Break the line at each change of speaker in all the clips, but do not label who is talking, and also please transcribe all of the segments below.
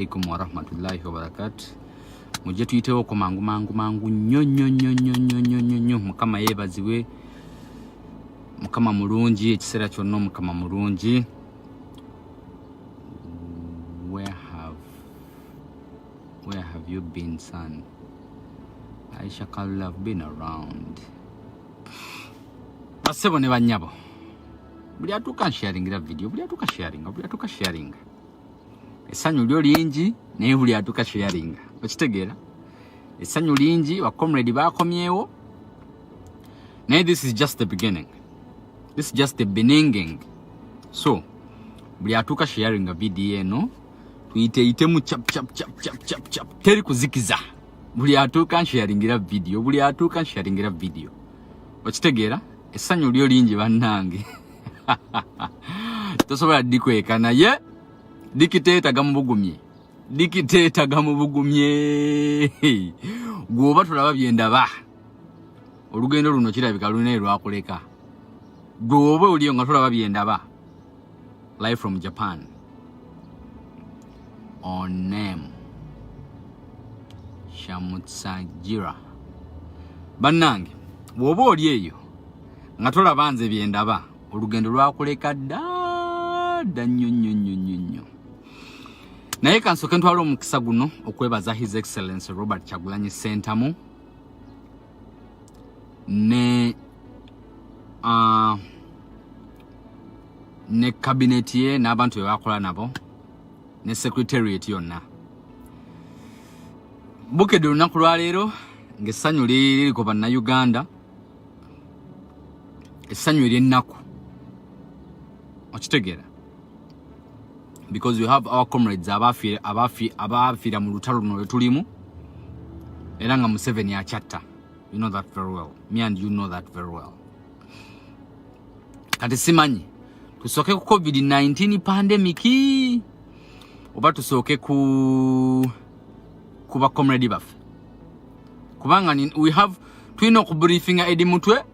Alaikum wa rahmatullahi wa barakatuh. Mujje tuyitewo ko mangu nnyo mukama yebaziwe mukama mulungi ekiseera kyonna mukama mulungi. Where have you been, son? Aisha Kalula, have been around. Basebo ne banyabo buli atuka sharing video, buli atuka sharing essanyu lyo lingi naye buli atuka sharing. Okitegeera essanyu lingi wa comrade bakomyewo naye this is just the beginning, this is just the beginning. So buli atuka sharing video eno tuyiteitemu chap teri kuzikiza. Buli atuka sharingira video okitegeera essanyu lyo lingi bannange tosobola dikweka naye dikiteeta gamubugumye gwoba tulaba byendaba olugendo luno kirabika lunaye lwakuleka gwoba oliyo nga tulaba byendaba live from Japan on name Shamutsajira bannange bwoba oli eyo nga tolaba nze byendaba olugendo lwakuleka dda nnyo naye kansoke ntwala omukisa guno okwebaza His Excellency Robert Kyagulanyi Ssentamu ne cabinet ye n'abantu be bakola nabo ne secretariat yonna. Bukedde olunaku lwaleero ng'essanyu liriko bannayuganda, essanyu ery'ennaku okitegeera, because we have our comrades abafiira mu lutalo luno lwe tulimu era nga Museveni akyatta. You know that very well. Me and you know that very well. Kati simanyi tusooke ku COVID-19 pandemic oba tusooke ku ba comrade baffe, kubanga we have tulina okubriefinga Edi Mutwe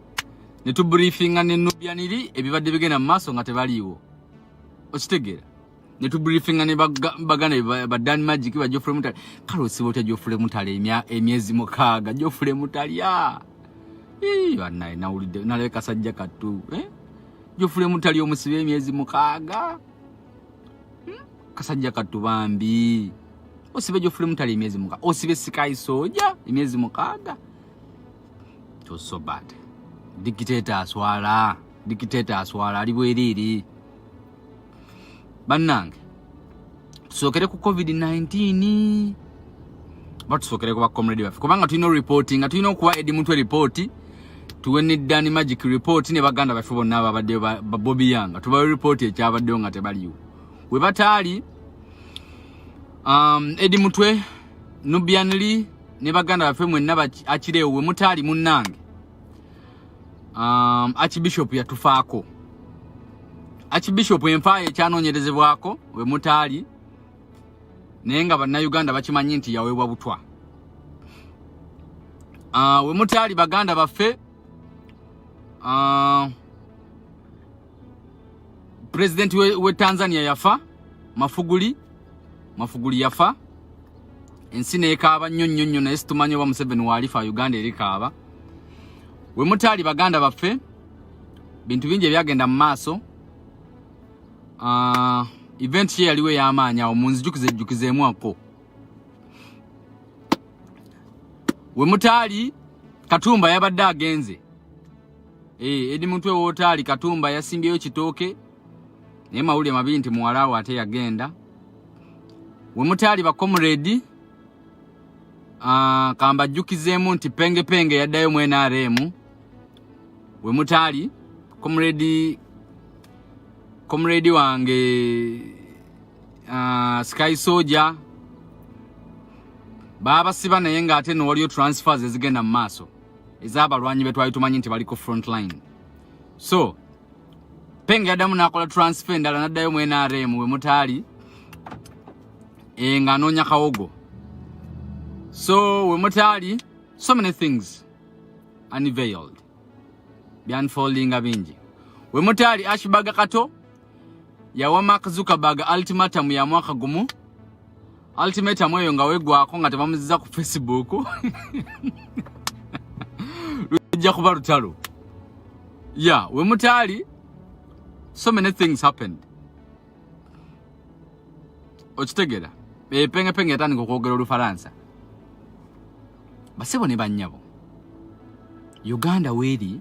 ne tubriefinga ne Nubianiri ebibadde bigenda mu maaso nga tebaliiwo okitegeera, ne tubriefinga ne baganda badani magic ba Geoffrey Mutale. Kale osiba otya Geoffrey Mutale emyezi 6 Geoffrey Mutalya bannaye nawulidde nalabye kasajja kattu Geoffrey Mutale omusibe emyezi 6 kasajja kattu bambi. Osibe Geoffrey Mutale emyezi 6, osibe Sky Soldier emyezi 6. To so bad. Dictator aswala ali bweriri. Bannange tusokere ku COVID-19 batusokere ku ba comrade baffe, kubanga tulina reporting, tulina okuwa Edi Mutwe report, tuwe ne Dani Magic report ne baganda baffe bonna ababadde ba Bobi yanga tubawe report ekyabaddeyo nga tebaliwo. We bataali Edi Mutwe Nubianili ne baganda baffe mwenna akireewo we mutaali munnange Archbishop yatufaako. Archbishop enfaye kyanoonyerezebwako we mutaali naye nga bannayuganda bakimanyi nti yaweebwa butwa. We mutaali baganda baffe President we Tanzania yafa, Mafuguli yafa, ensi neekaaba nnyo naye situmanyi oba Museveni waalifa Uganda erikaaba. We mutaali baganda baffe bintu bingi ebyagenda mu maaso. Event ye yaliwe y'amaanyi awo munzijjukizeemu ako. We mutaali Katumba yabadde agenze. Edi Mutwe w'otaali Katumba yasimbyeyo kitooke naye mawulire mabi nti muwalaawo ate yagenda. We mutaali ba comrade kambajjukizeemu nti penge yaddayo mu NRM. We mutaali comrade wange Sky Soldier baba siba naye nga ate no waliyo transfers ezigenda mu maaso ez'abalwanyi be twali tumanyi nti baliko front line. So penge yaddamu n'akola transfer endala n'addayo mu NRM. We mutaali nga anoonya kawogo. So we mutaali so many things unveiled byanfoldinga bingi. We mutaali Ashbaga Kato yawa Mark Zuckerberg ultimatum ya mwaka gumu ultimatum eyo nga wegwako nga tebamuziza ku Facebook lujja kuba lutalo. Yeah, we mutali, so many things happened. Ochitegera penge yatandika okwogera Olufalansa. Basebo ne bannyabo Uganda weeri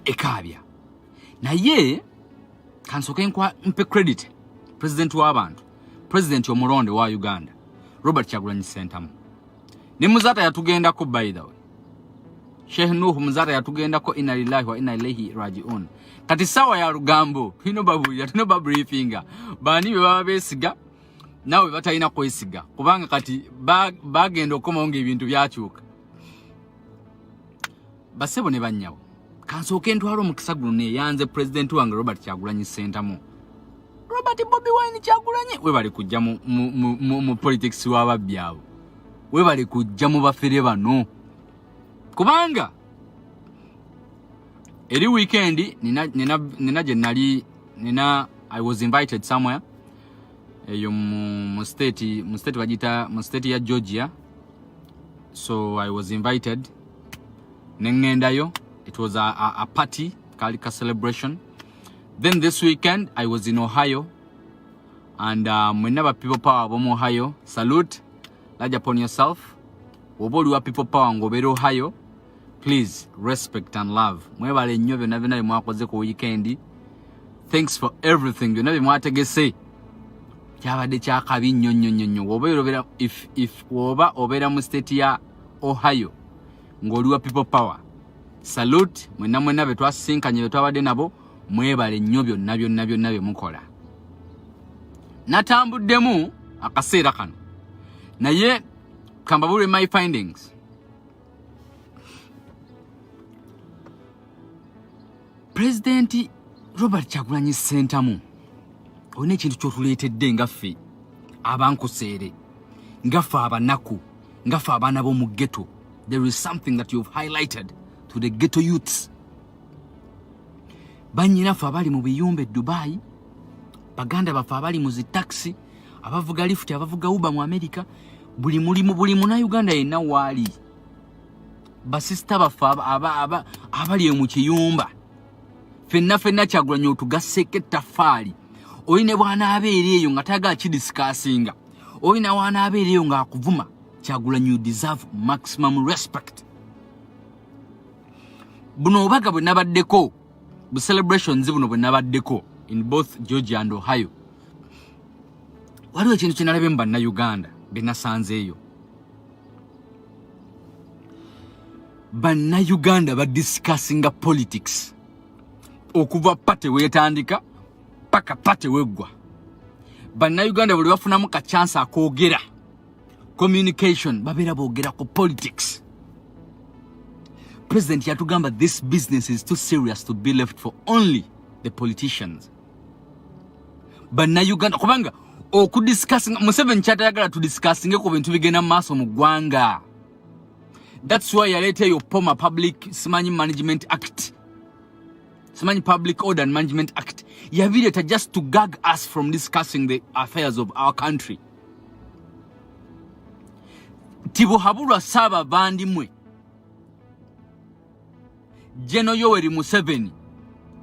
ekaabya naye kansoke mpe credit president w'abantu, president omulonde wa Uganda Robert Kyagulanyi Ssentamu. Ne Muzata yatugendako, by the way, Sheikh Nuhu Muzata yatugendako, inna lillahi wa inna ilaihi rajiun. Kati sawa ya lugambo hino babu yatuno babriefinga bani baba besiga nawe batalina kwesiga kubanga kati bagenda okomaonga ebintu byakyuka. Basebo ne banyawo kansoke ntwalo mukisa guno yanze president wange Robert Kyagulanyi Ssentamu. Robert Bobi Wine Kyagulanyi we bali kujja mu politics w'ababyawo, we bali kujja mu bafere bano kubanga eri weekend nina jenali nina I was invited somewhere mu state bajita mu state ya Georgia, so I was invited nengendayo. It was a party kalika celebration. Then this weekend I was in Ohio, and whenever people power from Ohio, salute, large upon yourself. Woboli people power ngobere Ohio, please respect and love. Mwebale nnyo byonna byonna mwakoze ku weekend. Thanks for everything. Byonna mwategese kyabadde kyakabi nnyo. Wobeera if woba obera mu state ya Ohio ng'oliwa people power, salute. Mwenna betwasinkanye betwabadde nabo, mwebale nnyo byonna bye mukola. Natambuddemu akaseera kano naye kambabule my findings. President Robert Kyagulanyi Ssentamu olina ekintu kyotuleetedde ngaffe abankuseere, ngaffe abanaku, ngaffe abaana b'omu ghetto. There is something that you've highlighted to the ghetto youths. Banyinaffe abali mu biyumba Dubai, baganda baffe abali mu zi taxi, abavuga lift, abavuga Uber mu America, buli muna Uganda yenna waali. Basista baffe abali mu kiyumba, fenna Kyagulanyi otugasseko ettafaali. Oyine bwana abeera eyo nga taga kidiscussinga, oyine bwana abeera eyo nga akuvuma. Kyagulanyi, you deserve maximum respect. Buno obaga bwe nabaddeko, bu celebrations buno bwe nabaddeko in both Georgia and Ohio, waliwo ekintu kye nalabe mu Bannayuganda be nasanzeeyo. Bannayuganda badiscussinga politics okuva pate weetandika paka pate weggwa. Bannayuganda buli bafunamu ka chance akoogera communication babeera boogera ku politics. President yatugamba this business is too serious to be left for only the politicians. Bannayuganda kubanga okudiscussing Museveni kyatayagala tudiscussinge ku bintu bigenda maaso mu ggwanga. That's why yaleeta yo Poma Public Simanyi Management Act, Simanyi Public Order and Management Act. Yabireeta just to gag us from discussing the affairs of our country. Tibuhabulwa Saba Bandimwe Jeno Yoweri Museveni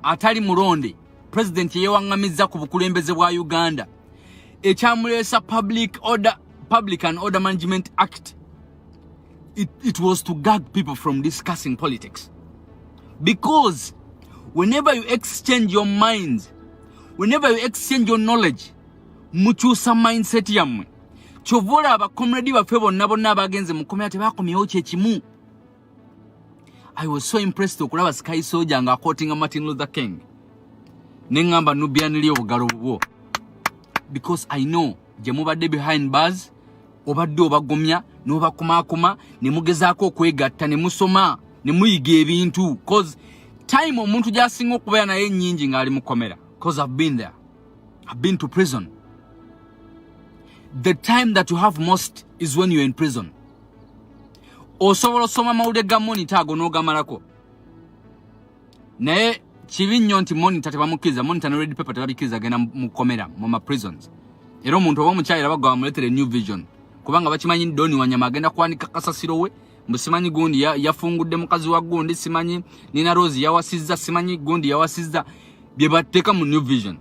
atali mulonde president yewangamiza ku bukulembeze bwa Uganda. Ekyamulesa Public and Order Management Act, it was to gag people from discussing politics. Because whenever you exchange your minds, whenever you exchange your knowledge, muchusa mindset yamwe. Chovola abakomredi baffe bonna abagenze Mukkomera tebakomyewo kyekimu. I was so impressed okulaba Sky Soldier nga quoting Martin Luther King. Nengamba nubianili obugalo bwo. Because I know gye mubadde behind bars, obadde obagomya n'obakumakuma ne mugezaako okwegatta ne musoma ne muyiga ebintu. Cause time omuntu gy'asinga okubeera naye nnyingi ng'ali Mukkomera. Cause I've been there. I've been to prison. The time that you have most is when you're in prison. Osobola osoma mawulire ga monitor ago n'ogamalako. Naye kibi nnyo nti monitor tebamukkiriza, monitor ne red paper tebabikiriza genda Mukkomera mu ma prisons. era omuntu oba mukyayira bagwa bamuletere new vision kubanga bakimanyi Doni Wanyama agenda kwanika kasasiro we musimanyi gundi yafungudde mukazi wa gundi simanyi Nina Rose yawasizza simanyi gundi yawasizza bye bateeka mu new vision.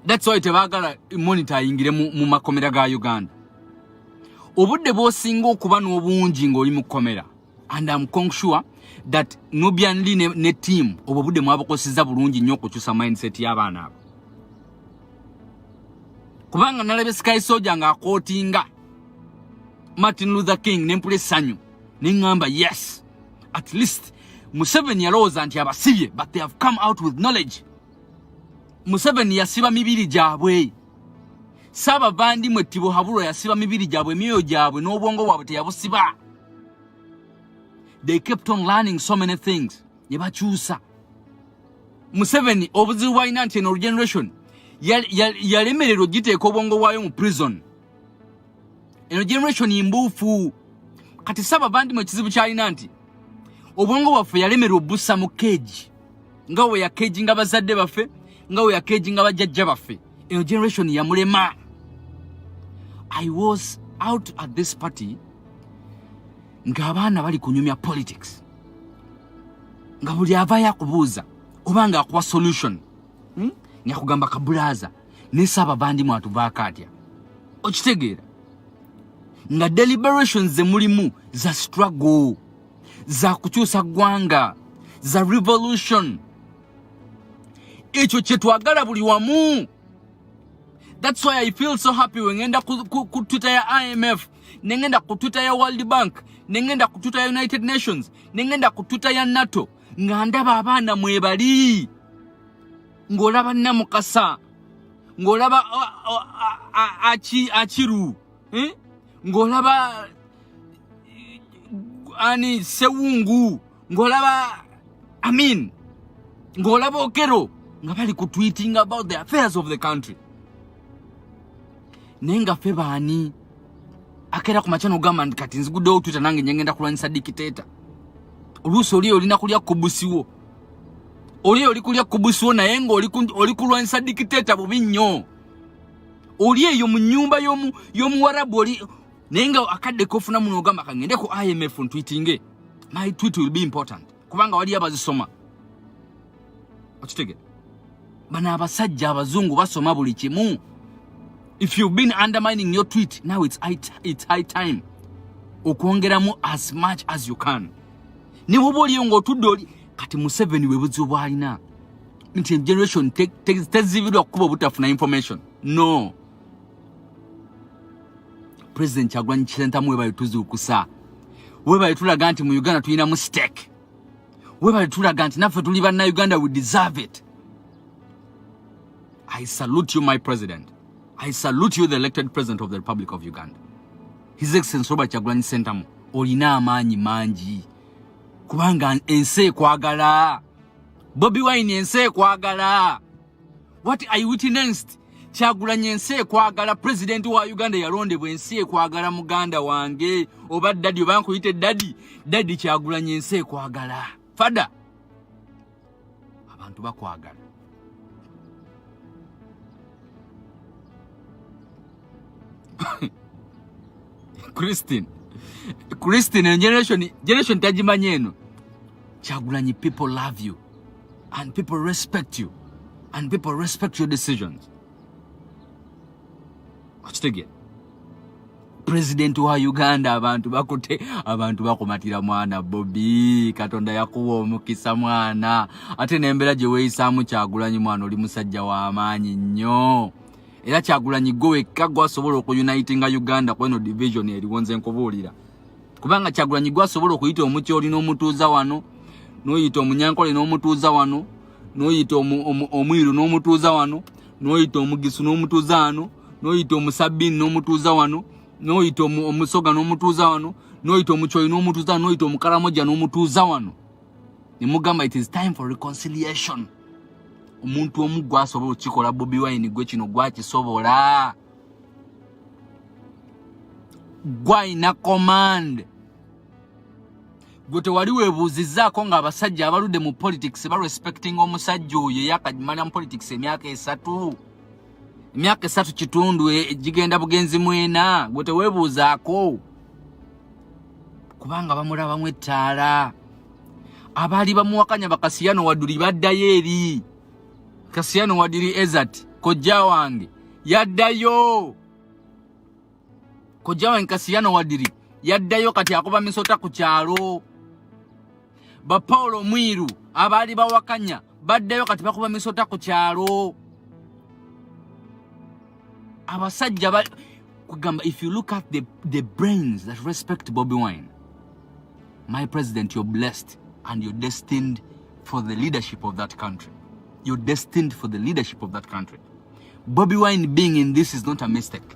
That's why tebagala monitor yingire mu makomera ga Uganda. Obudde bwosinga okuba n'obungi ng'oli mu komera, and I'm sure that Nubian Lee ne team obudde mwabukosizza bulungi nnyo okukyusa mindset y'abaana abo. Kubanga nalebe Sky Soldier nga akootinga Martin Luther King nempule sanyu ningamba yes, at least Museveni yalowooza nti abasibye, but they have come out with knowledge. Museveni yasiba mibiri gyabwe, Saba bandi mwetibo habulo yasiba mibiri gyabwe, myoyo gyabwe n'obwongo bwabwe teyabusiba. They kept on learning so many things. Yebakyusa. Museveni obuzibu bwalina nti eno generation yalemererwa ogiteeka obwongo bwayo mu prison. Eno generation imbuufu. Kati Saba bandi mwe kizibu kyalina nti obwongo bwaffe yalemererwa obussa mu keegi. Nga we ya keegi nga bazadde baffe, nga we ya keegi nga bajjajja baffe. Eno generation yamulema. I was out at this party nga abaana bali kunyumya politics. Nga buli avaya kubuuza obanga akuwa solution. Nyakugamba kabulaza ne Saba bandi mwatuvaako atya. Okitegeera nga deliberations ze mulimu za struggle, za kukyusa ggwanga, za revolution. Ekyo kye twagala buli wamu. That's why I feel so happy when ngenda ku Twitter ya IMF, nengenda ku Twitter ya World Bank, nengenda ku Twitter ya United Nations, nengenda ku Twitter ya NATO, nga ndaba abaana mwebali. Ngolaba Namukasa, ngolaba Achiru, ngolaba ani Sewungu, ngolaba ngolaba Okero, nga bali ku tweeting about the affairs of the country. Nenga febani akera ku machano gamba kati nzigudde Twitter nange nyengenda kulwanyisa dictator. Oluusi oli olina kulya kubusiwo. Oli kulya kubusiwo naye nga oli kulwanyisa dictator bubi nnyo. Oli eyo mu nnyumba y'omu Warabu oli nenga akadde kofuna muno gamba kangende ku IMF ntweetinge. My tweet will be important. Kubanga wali abazisoma. Okitege. Bana abasajja abazungu basoma buli kimu. If you've been undermining your tweet, now it's high time. Okwongeramu as much as you can. Ni woboli ngo tudoli kati Museveni webuzo bwalina. Nti generation tezividwa kuba butafuna information. No. President Kyagulanyi Ssentamu mwe tuzi okusa. Weba tulaga nti mu Uganda tulina mu stake. Weba tulaga nti naffe tuli banna Uganda we deserve it. I salute you, my president. I salute you, the elected president of the Republic of Uganda. His Excellency Robert Kyagulanyi Ssentamu olina amaanyi mangi. Kubanga ense kwagala. Bobi Wine ense kwagala. What I witnessed, Kyagulanyi ense kwagala. President wa Uganda yalondebwa ense kwagala muganda wange. Oba daddy oba nkuyite daddy Kyagulanyi ense kwagala. Fada abantu bakwagala. Christine generation tajimanye eno. Kyagulanyi, people love you and people respect you and people respect your decisions. Okitegeera president wa Uganda abantu bakumatira mwana Bobi, Katonda yakuwa omukisa mwana, ate nembera gye weeyisaamu Kyagulanyi mwana oli musajja wa amaanyi nnyo. Era Kyagulanyi gwe kagwa asobola okuyunitinga Uganda kweno division eriwonze nkubuulira. Kubanga Kyagulanyi gwe asobola okuyita omukyoli n'omutuuza wano, n'oyita omunyankole n'omutuuza wano, n'oyita omwiru n'omutuuza wano, n'oyita omugisu n'omutuuza wano, n'oyita omusabbini n'omutuuza wano, n'oyita omusoga n'omutuuza wano, n'oyita omukyoli n'omutuuza wano, n'oyita omukaramoja n'omutuuza wano. Nemugamba it is time for reconciliation. Omuntu omu gwasobola okikola Bobi Wine gwe kino gwakisobola. Gwayina command. Gwe tewali weebuuzizzaako nga abasajja abaludde mu politics ba respecting omusajja oyo yakajimala mu politics emyaka 3. emyaka 3 kitundu gigenda bugenzi mwena gwe teweebuuzaako kubanga bamulaba mu ettaala abaali bamuwakanya bakasiyano waduli baddayo eri kasiyano wadiri ezat kojja wange yaddayo kojja wange kasiyano wadiri yaddayo kati akuba misota ku kyalo ba Paulo Mwiru abaali bawakanya baddayo kati bakuba misota ku kyalo abasajja kugamba. If you look at the brains that respect Bobi Wine, my president, you're blessed and you're destined for the leadership of that country. You're destined for the leadership of that country. Bobi Wine being in this is not a mistake.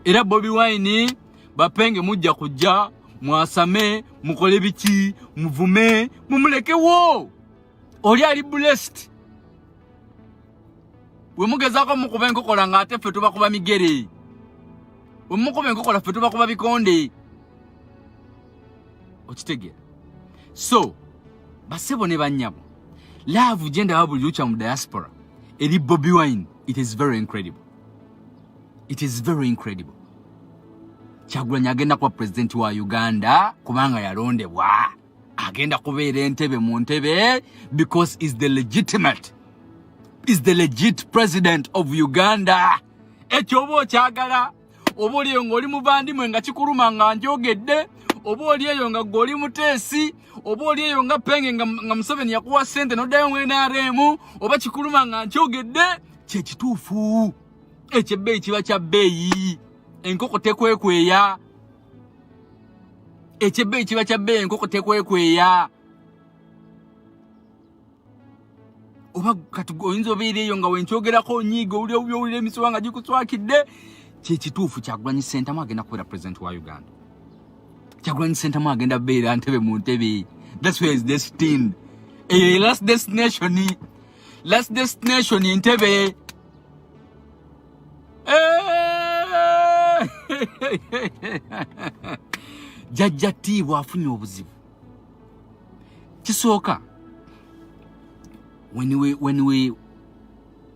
Era Bobi Wine bapenge mujja kujja mwasame mukole biki muvume mumuleke wo oli ali blessed. We mugezako mukuba enkokola ngate ffe tubakuba migere. We mukuba enkokola ffe tubakuba bikonde. Okitegera. So basebo ne banyabo love genda wabuli lucha mu diaspora eri Bobi Wine, it is very incredible. It is very incredible. Kyagulanyi agenda kuba president wa Uganda kubanga yalondebwa agenda kubeera entebe mu ntebe because is the legit president of Uganda. Ekyo oba okyagala oba oliyo ng'oli mubandimwe nga kikuluma nga njogedde oba oliyo nga goli muteesi oba oliyo nga penge nga Museveni yakuwa sente noddayo mu NRM oba kikuluma nga njogedde kye kituufu. Ekyebbeeyi kiba kya bbeeyi enkoko tekwekweya. Ekyebbeeyi kiba kya bbeeyi enkoko tekwekweya. Oba kati oyinza obeera eyo nga wenkyogerako onyiiga owulira emiswa nga gikuswakidde kye kituufu. Kyagulanyi Ssentamu agenda kubeera president wa Uganda. Kyagulanyi Ssentamu agenda beera ntebe mu ntebe. That's where is destined. Last destination ntebe. Jajja Tiibwa afunye obuzibu. Kisooka when we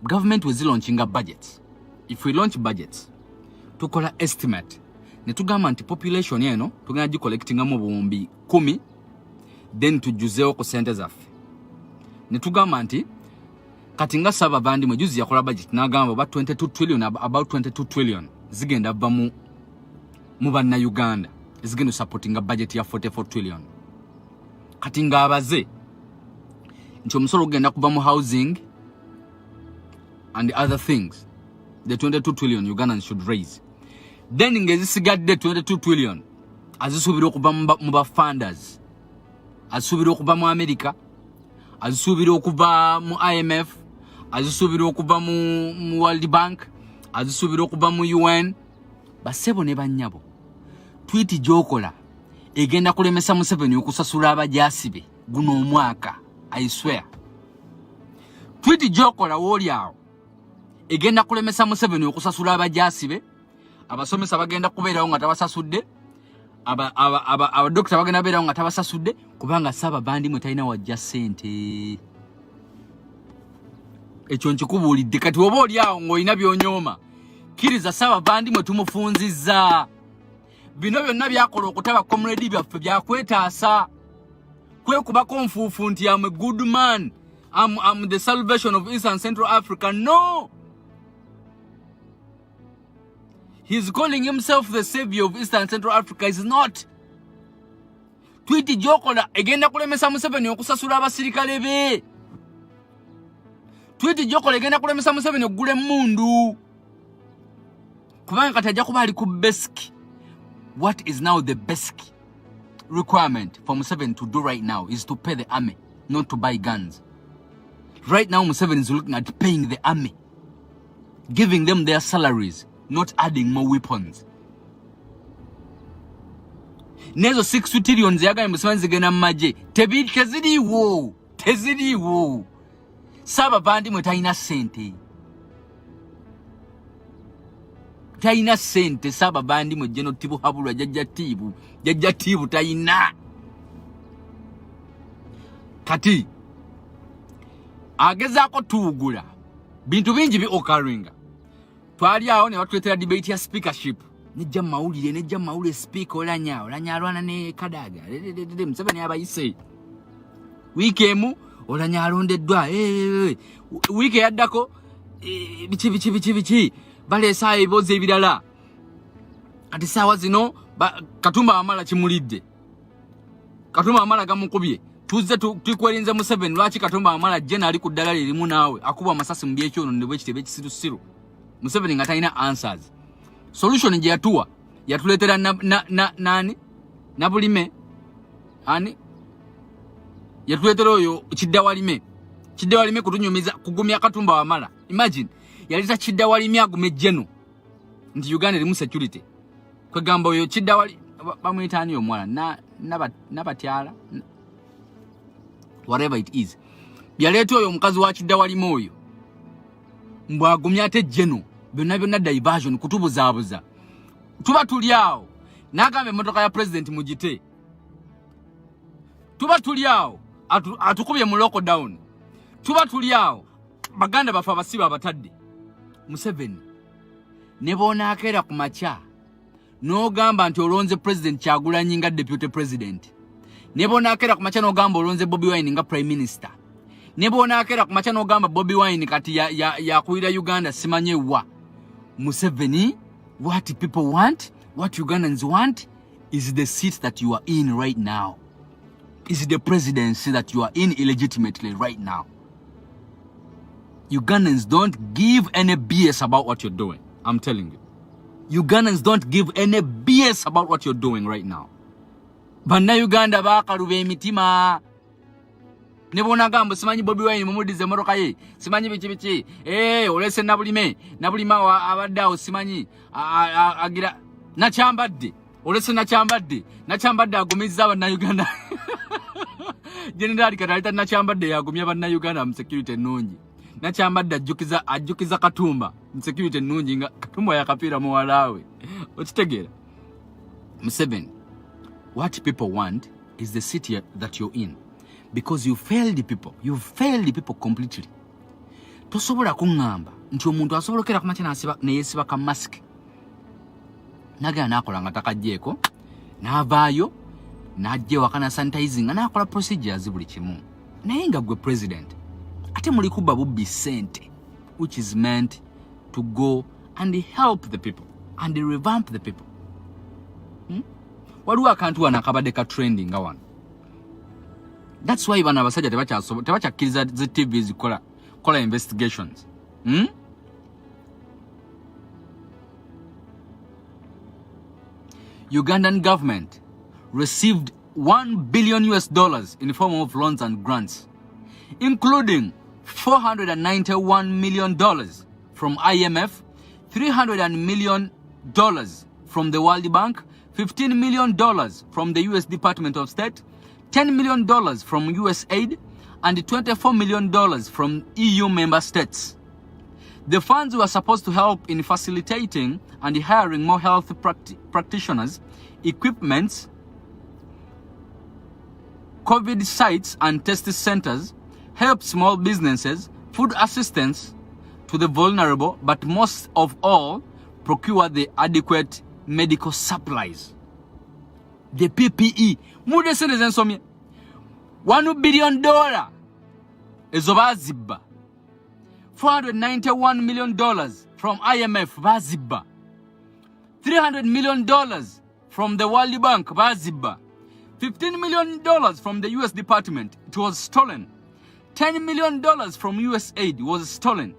government was launching a budget, if we launch budgets tukola estimate ne tugamba nti population yeno tugenda gi collecting mu buwumbi 10 then tujuzeewo ku sente zaffe ne tugamba nti kati nga saba bandi mwejuzi yakola budget n'agamba about 22 trillion zigenda bva mu banna Uganda zigenda supporting a budget ya 44 trillion. Kati nga abaze nti omusolo ogenda kuba mu housing and other things, the 22 trillion Ugandans should raise. Then ngezisigadde 22 trillion azisuubira okuba mu bafunders, azisuubira okuba mu America, azisuubira okuba mu IMF, azisuubira okuba mu World Bank, azisuubira okuba mu UN. Basebo ne bannyabo tweet gyokola egenda kulemesa Museveni okusasula abajasibe guno omwaka. I swear. Tweet gyokola woli awo egenda kulemesa Museveni okusasula abajasibe. Abasomesa bagenda kubeerawo nga tabasasudde, abadokita bagenda beerawo nga tabasasudde kubanga saba bandi mwe talina wajja ssente. Ekyo nkikubuulidde. Kati oba oli awo ng'olina byonyooma kkiriza saba bandi mwe tumufunzizza. Bino byonna byakola okutaba comrade byaffe byakwetaasa kwekubako nfuufu nti I'm a good man, I'm the salvation of East and Central Africa. No, he's calling himself the savior of East and Central Africa. Is not. Tweet gyokola egenda kulemesa Museveni okusasula abasirikale be. Tweet gyokola egenda kulemesa Museveni okugula emmundu kubanga kati ajja kuba ali ku basic. What is now the basic requirement for Museveni to do right now is to pay the army, not to buy guns. Right now Museveni is looking at paying the army, giving them their salaries, not adding more weapons. Nezo 6 trillion ziyagaye Museveni zigenda mu magye teziriwo. Saba bandi mwe talina ssente. Talina ssente saba bandi mwe jeno tibu habulwa jajja tibu talina. Kati agezaako tuugula bintu bingi bi okaringa twali awo ne watuletera debate ya speakership nejja mawulire speaker olanya alwana ne Kadaga Museveni abayise weekemu olanya alondeddwa week yaddako bichi balesa ebibozi ebirala ati sawa zino Katumba amala kimulidde Katumba amala gamukubye tuzze tukwerinze Museveni lwaki Katumba amala jena ali ku ddala lirimu naawe akubwa amasasi mu byekyono ne bwe kitebe kisirusiru Museveni nga talina answers solution je yatuletera nani Nabulime ani yatuletera oyo Kiddawalime kutunyumiza kugumya Katumba amala imagine yalita Kiddawalime agume jeno nti Uganda limu security kwegamba oyo Kiddawali bamwitani omwana nabatyala whatever it is byaleeta oyo omukazi wa Kiddawalime oyo mbwagumya ate jeno byonna diversion kutubuzaabuza tuba tuli awo nagambe emotoka ya president mugite tuba tuli awo atukubye mu lockdown tuba tuli awo baganda bafa basiba abatadde Museveni ne bona akera ku macha no gamba nti olonze president Kyagulanyi nga deputy president ne bona akera ku macha no gamba olonze Bobi Wine nga prime minister ne bona akera ku macha no gamba Bobi Wine kati ya kuira Uganda simanye wa Museveni what people want what Ugandans want is the seat that you are in right now is the presidency that you are in illegitimately right now. Ugandans don't give any BS about what you're doing. I'm telling you. Ugandans don't give any BS about what you're doing right now. Banna Uganda bakalube emitima. Nebona gambo simanyi Bobi Wine mumudize moroka ye. Simanyi bichi. Olese Nabulima wa abaddawo simanyi agira nachambadde. Olese nachambadde agumizza abanna Uganda. General Katalita nachambadde yagumya abanna Uganda mu security ennungi. Nachambadde ajjukiza Katumba mu security ennungi nga Katumba yakapira mu walawe. Okitegera? Museveni, what people want is the city that you're in. Because you failed the people. You failed the people completely. Tosobola kungamba nti omuntu asobolokera ku makina ne yesiba ka mask. Naga nakola nga takajjeko. Navaayo najje wakana sanitizing anakola procedures buli kimu. Naye nga gwe president ate muli kuba bubbi sente which is meant to go and help the people and revamp the people. Waliwo akantu wana kabadde ka trending nga wano. That's why bana basajja tebakyakiriza zi TV zikola investigations. Ugandan government received $1 billion in the form of loans and grants, including $491 million from IMF, $300 million from the World Bank, $15 million from the US Department of State, $10 million from USAID, and $24 million from EU member states. The funds were supposed to help in facilitating and hiring more health practitioners, equipments, COVID sites and test centers, help small businesses, food assistance to the vulnerable, but most of all, procure the adequate medical supplies. The PPE. $1 billion ezo bazibba. $491 million from IMF bazibba. $300 million from the World Bank bazibba. $15 million from the US Department, it was stolen. $10 million from USAID was stolen.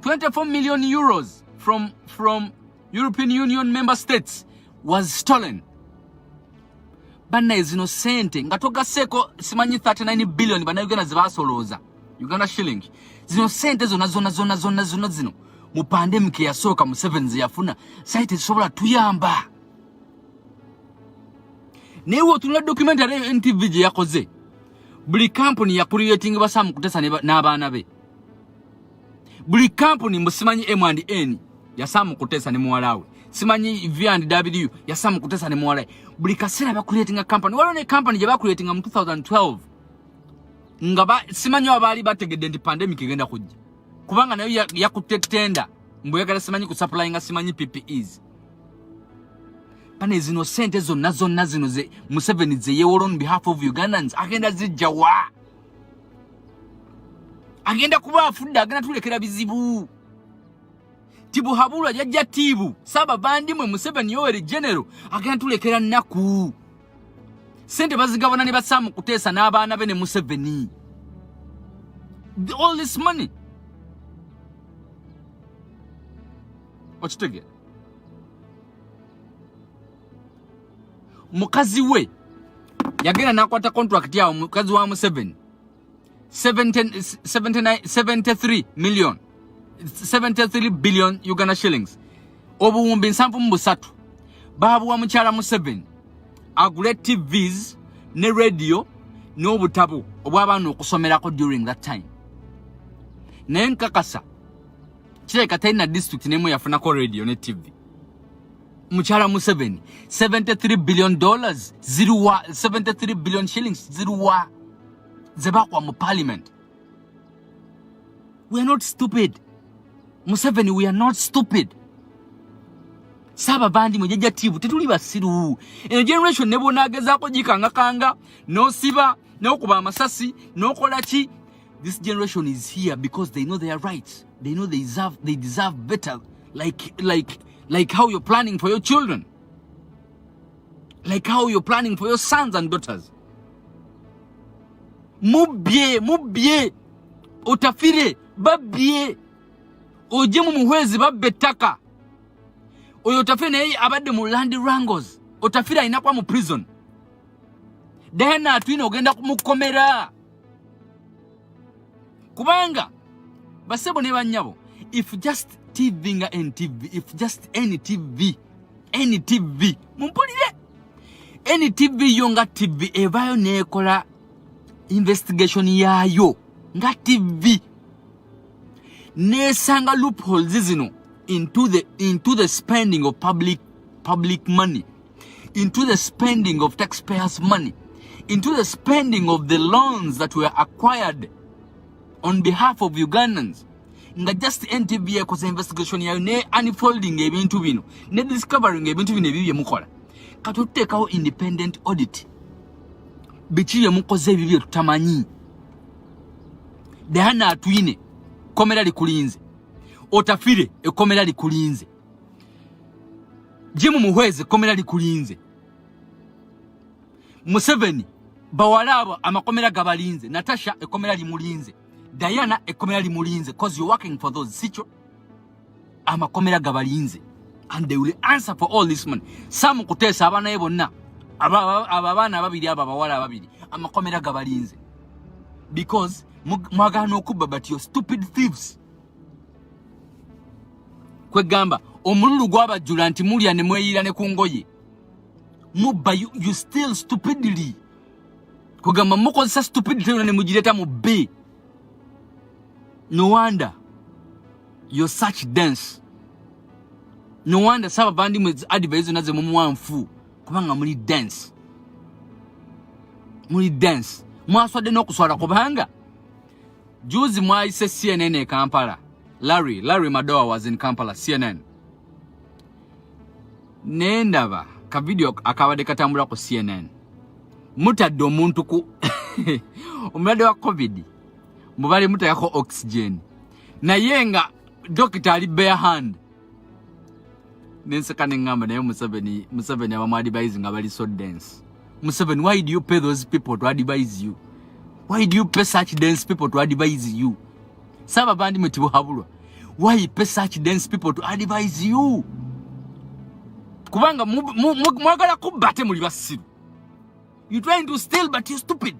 24 million euros from European Union member states was stolen. Banna ezino sente nga togaseko simanyi 39 billion bana Uganda zibasoloza Uganda shilling zino sente zona zino mu pandemic yasoka Museveni yafuna site zisobola tuyamba. Newo tunula documentary NTV je yakoze buli company ya creating basamu kutesa n'abaana be. Buli company musimanyi M&N yasamu kutesa ne muwalawe. Simanyi V&W yasamu kutesa ne muwalawe. Buli kasera ba creating a company. Waliwo ne company je ba creating mu 2012. ngaba simanyo abali bategedde ndi pandemic igenda kujja kubanga nayo yakutetenda mbuyagala simanyi ku supply nga simanyi PPEs pane zino sente zonna zino ze Museveni ze yewola on behalf of Ugandans agenda zijja wa agenda kuba afudde agenda tulekera bizibu tibu habula jajja tibu saba bandi mwe Museveni Yoweri General agenda tulekera nnaku sente bazigabana ne basamu kuteesa n'abaana be ne Museveni all this money okitegera mukazi we yagenda nakwata contract yawo mukazi wa Museveni 73 billion Uganda shillings obuwumbi 73 babuwa mukyala Museveni agule TVs ne radio n'obutabo obw'abaana okusomerako during that time naye nkakasa kireka talina district n'emu yafunako radio ne TV mukyala Museveni $73 billion ziruwa 73 billion shillings ziruwa zebakwa mu parliament. We are not stupid. Museveni, we are not stupid. Saba bandi mujja tibu tetuli basiru. Eno generation nebo nagezako jikanga no siba no kuba amasasi no kolachi. This generation is here because they know their rights. They know they deserve better. Like how you're planning for your children. Like how you're planning for your sons and daughters. Mubye otafire babye oje mu muhwezi babbetaka oyo otafire naye abadde mu land wrangles otafire ayina kwa mu prison dena atwine ogenda kumukomera kubanga basebo ne banyabo if just TV nga NTV if just any TV mumpulire any TV yonga TV ebayo nekola investigation yayo nga TV nesanga loopholes zino into the spending of public money, into the spending of taxpayers' money, into the spending of the loans that were acquired on behalf of Ugandans. Nga just NTV yakoze investigation yayo ne unfolding ebintu bino ne discovering ebintu bino ebibye mukola katutekaho independent audit bichiye mukoze ebibye tutamanyi dehana atwine komera likulinze otafire ekomera likulinze jimu muhweze komera likulinze Museveni bawalabo amakomera gabalinze Natasha ekomera limulinze Diana ekomera limulinze cause you're working for those sicho amakomera gabalinze and they will answer for all this money some kutesa abana ebonna ababana babiri abawala babiri amakomera gabalinze because mwagano kuba but you stupid thieves kwegamba omululu gwabajjula nti mulya ne mweyira ne kungoye mubba you still stupidly kwegamba mukozesa stupidity ne mujireta mu B. No wonder you're such dense. No wonder saba bandi mu advise naze mu mwanfu kubanga muri dense mwaswade n'okuswala kubanga juzi mwaise CNN e Kampala. Larry Madoa was in Kampala, CNN. Nendaba ka video akabade katambula ku CNN. Mutadde omuntu ku omulade wa COVID. Mubali muta yako oxygen. Naye nga doctor ali bare hand. Nenseka nengamba naye Museveni abamu advising abali so dense. Museveni, why do you pay those people to advise you? Why do you pay such dense people to advise you? Saba bandi mutibu habulwa. Why you pay such dense people to advise you? Kubanga mwagala kubate muli basiru. You're trying to steal but you're stupid.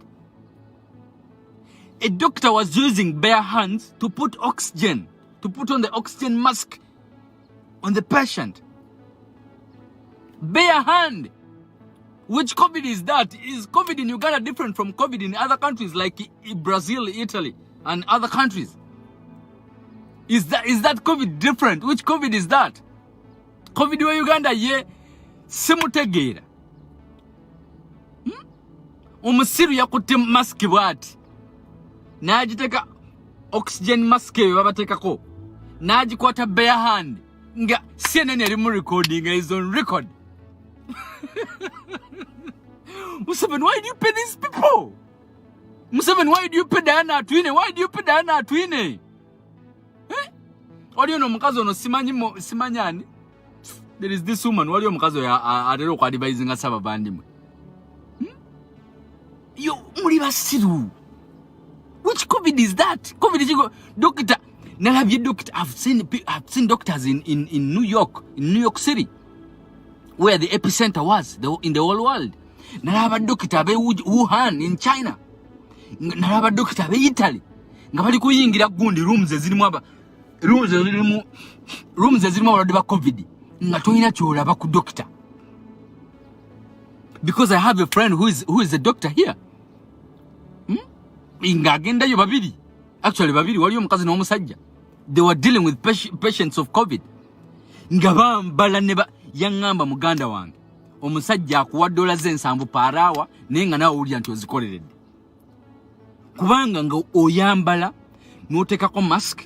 A doctor was using bare hands to put oxygen, to put on the oxygen mask on the patient. Bare hand. Which COVID is that? Is COVID in Uganda different from COVID in other countries like Brazil, Italy, and other countries? Is that COVID different? Which COVID is that? COVID wa Uganda ye simutegeera. Omusiru yakutte mask bwati. n'agiteka oxygen mask eyo babateekako n'agikwata bare hand nga CNN eri mu recording is on record. Museveni, why do you pay these people? Museveni, why do you pay Diana Atwine? Why do you pay Diana Atwine? Wali ono mukazi ono simanyani. There is this woman, wali omukazi atero kwa advising asaba bandimwe. Yo, muri basiru. Which COVID is that? COVID is doctor. Now have you doctor? I've seen doctors in New York, in New York City, where the epicenter was in the whole world. Now have a doctor be Wuhan in China. Now have a doctor be Italy. Nga bali kuyingira gundi rooms ezirimu abalwadde ba COVID. Nga toyina kyolaba ku doctor. Because I have a friend who is a doctor here. Nga agendayo babiri. Actually babiri wali omukazi n'omusajja. They were dealing with patients of COVID. Nga bambala ne yangamba muganda wange. Omusajja akuwa $7 per hour naye nga nawe owulira nti ozikoleredde. Kubanga nga oyambala n'oteekako mask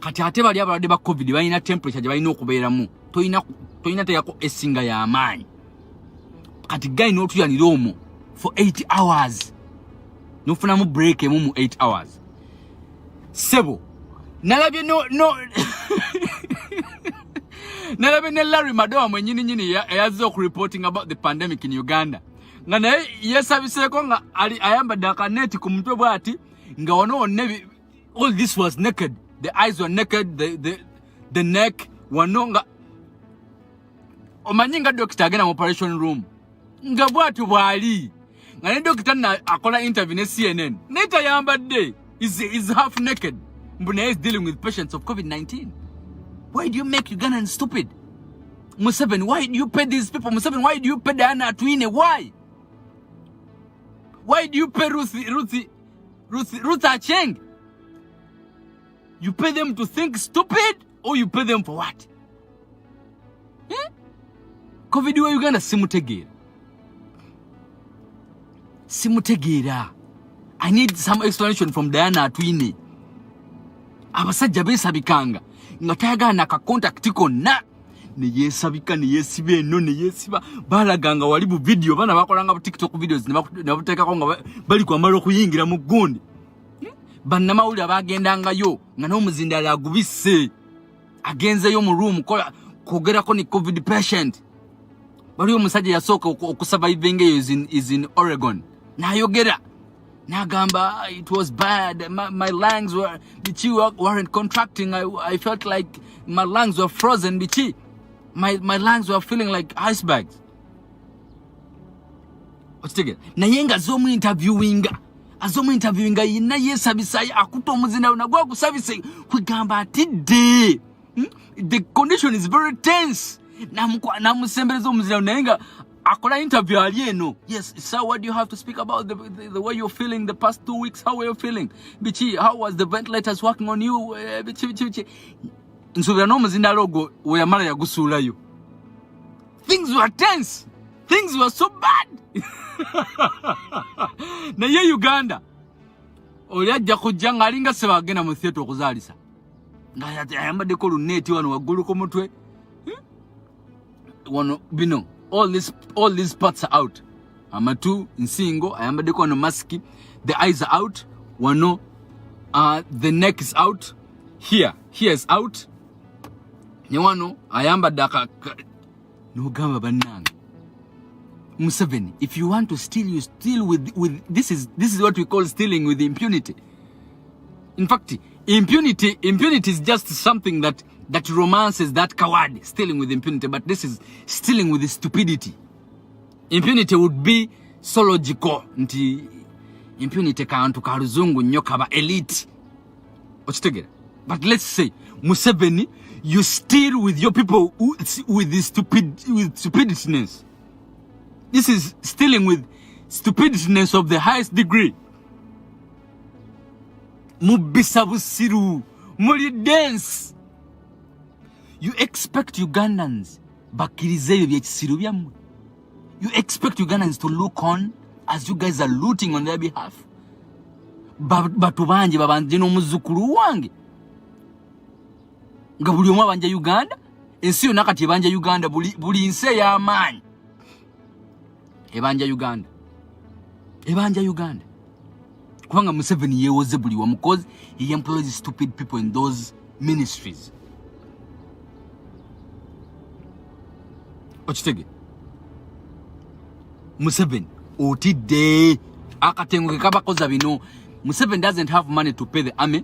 kati ate bali abalwadde ba COVID balina temperature gye balina okubeeramu. Toyina teekako esinga y'amaanyi. Kati gayi n'otuyanira omwo for 8 hours. N'ofunamu break emu mu 8 hours. Sebo. Nalabye no nalabye ne Larry Madowa mwenyini yazze reporting about the pandemic in Uganda. Nga naye yesabiseeko nga ayambadde akaneti ku mutwe bw'ati nga wano wonna all this was naked. The eyes were naked, the neck wano nga omanyi nga doctor agenda mu operation room nga bw'ati bw'ali nga ne doctor akola interview ne CNN naye tayambadde is half naked. Mbuna is dealing with patients of COVID-19. Why do you make Ugandans stupid? Museveni, why do you pay these people? Museveni, why do you pay Diana Atwine? Why? Why do you pay Ruth Acheng? You pay them to think stupid or you pay them for what? COVID wa Uganda simutegeera. I need some explanation from Diana Atwine. Abasajja beesabikanga nga tayagala ka contact konna ne yeesabika ne yeesiba eno ne yeesiba balaganga wali bu video bana bakolanga bu TikTok videos ne babuteekako nga bali kwamala okuyingira mu gundi. Bannamawulire abagendangayo nga n'omuzindala agubisse agenzeyo mu room kwogerako ne COVID patient. Wali omusajja yasooka okusurviving is in Oregon n'ayogera Nagamba, it was bad. My lungs weren't contracting. I felt like my lungs were frozen. My lungs were feeling like icebergs. What's the Nayenga azomu interviewing ina yesabisai akuto muzina unagwa kusabise kugamba today. The condition is very tense. Namusembelezo muzina unayenga akola interview alieno. Yes, sir, what do you have to speak about the way you're feeling the past 2 weeks? How were you feeling? Bichi, how was the ventilators working on you? Bichi. Nsubira no muzinda logo we yamala yagusulayo. Things were tense. Things were so bad. Na ye Uganda. Olyajja kujja nga alinga seba agenda mu theater okuzaalisa. Nga ayambadde ko luneti wano waggulu ku mutwe. Wano bino. All these parts are out. Amatu nsingo ayambadde ko no mask. The eyes are out. Wano the neck is out. Here is out. Ne wano ayambadde no gamba bannanga. Museveni, if you want to steal, you steal with this is what we call stealing with impunity. In fact, impunity is just something that romances that coward, stealing with impunity, but this is stealing with stupidity. Impunity would be so logical. Nti impunity kantu karuzungu nnyo kaba elite. Ochitegera. But let's say Museveni, you steal with your people with stupidness. This is stealing with stupidness of the highest degree. Mubisabusiru, muri dance. You expect Ugandans bakirizeyo byekisiru byamwe. You expect Ugandans to look on as you guys are looting on their behalf. batubanje babanje n'omuzukulu wange nga buli omu abanja Uganda ensi yonna kati ebanja Uganda buli nsi ey'amaanyi ebanja Uganda kubanga Museveni yeewoze buli wamu because he employs stupid people in those ministries. Ochitege Museveni otidde akatengo ke kabakoza bino. Museveni doesn't have money to pay the army.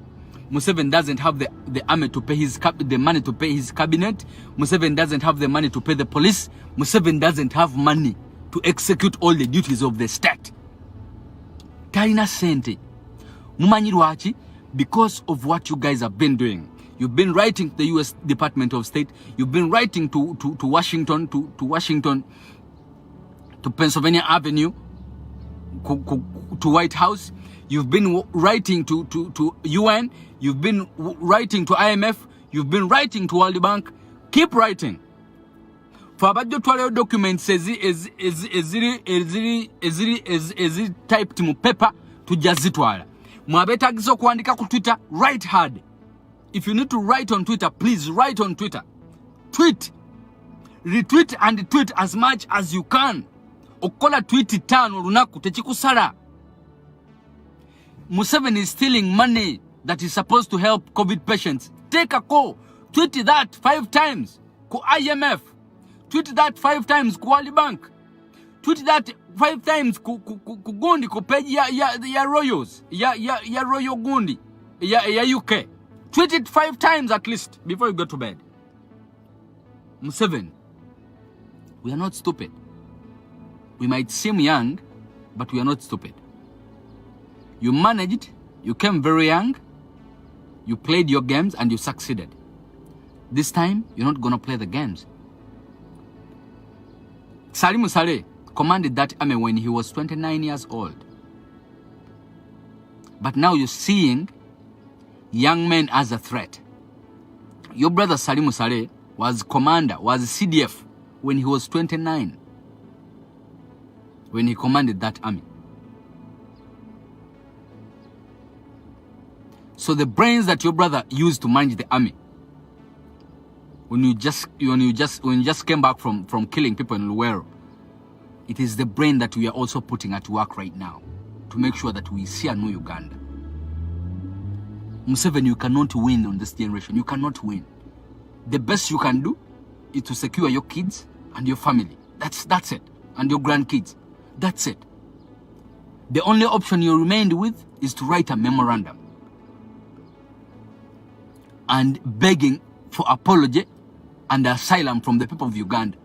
Museveni doesn't have the army to pay the money to pay his cabinet. Museveni doesn't have the money to pay the police. Museveni doesn't have money to execute all the duties of the state. Taina sente. Mumanyi lwaki? Because of what you guys have been doing. You've been writing to the US Department of State. You've been writing to Washington, to Washington, to Pennsylvania Avenue, to White House. You've been writing to UN. You've been writing to IMF. You've been writing to World Bank. Keep writing. For about the 12 documents is typed mu paper to jazitwala. Mwabetagizo kuandika ku Twitter, write hard. If you need to write on Twitter, please write on Twitter. Tweet. Retweet and tweet as much as you can. Okola tweet tano lunaku techikusala. Museveni is stealing money that is supposed to help COVID patients. Take a call. Tweet that 5 times. Ku IMF. Tweet that 5 times ku World Bank. Tweet that 5 times ku Gundi ku page ya Royals. Ya Royal Gundi. Ya UK. Tweet it 5 times at least before you go to bed. Museveni, we are not stupid. We might seem young, but we are not stupid. You managed, you came very young, you played your games and you succeeded. This time, you're not gonna play the games. Salimu Saleh commanded that army when he was 29 years old. But now you're seeing young men as a threat. Your brother Salimu Saleh was commander, was CDF when he was 29. When he commanded that army. So the brains that your brother used to manage the army, when you just came back from killing people in Luwero, it is the brain that we are also putting at work right now to make sure that we see a new Uganda. Museveni, you cannot win on this generation. You cannot win. The best you can do is to secure your kids and your family. That's it. And your grandkids. That's it. The only option you remained with is to write a memorandum and begging for apology and asylum from the people of Uganda.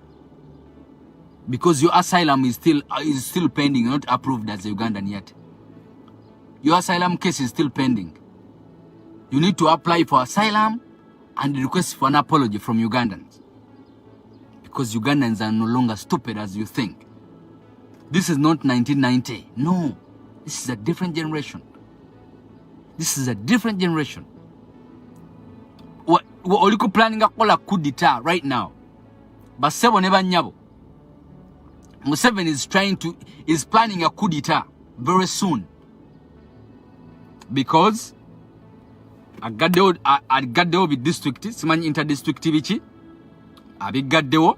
Because your asylum is still pending, not approved as a Ugandan yet. Your asylum case is still pending. You need to apply for asylum and request for an apology from Ugandans. Because Ugandans are no longer stupid as you think. This is not 1990. No. This is a different generation. This is a different generation. What you planning a coup d'etat right now? But Sebo never nyabo. Museveni is planning a coup d'etat very soon. Because Agadeo be district, Simani inter-district bichi. Abigadeo.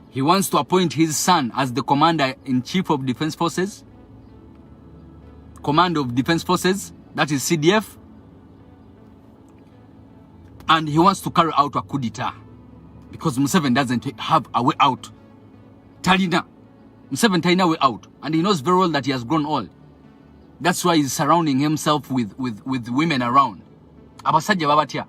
He wants to appoint his son as the commander-in-chief of defense forces. Command of defense forces, that is CDF. And he wants to carry out a coup d'etat. Because Museveni doesn't have a way out. Talina. Museveni Talina way out. And he knows very well that he has grown old. That's why he's surrounding himself with women around. Abasajja babatya.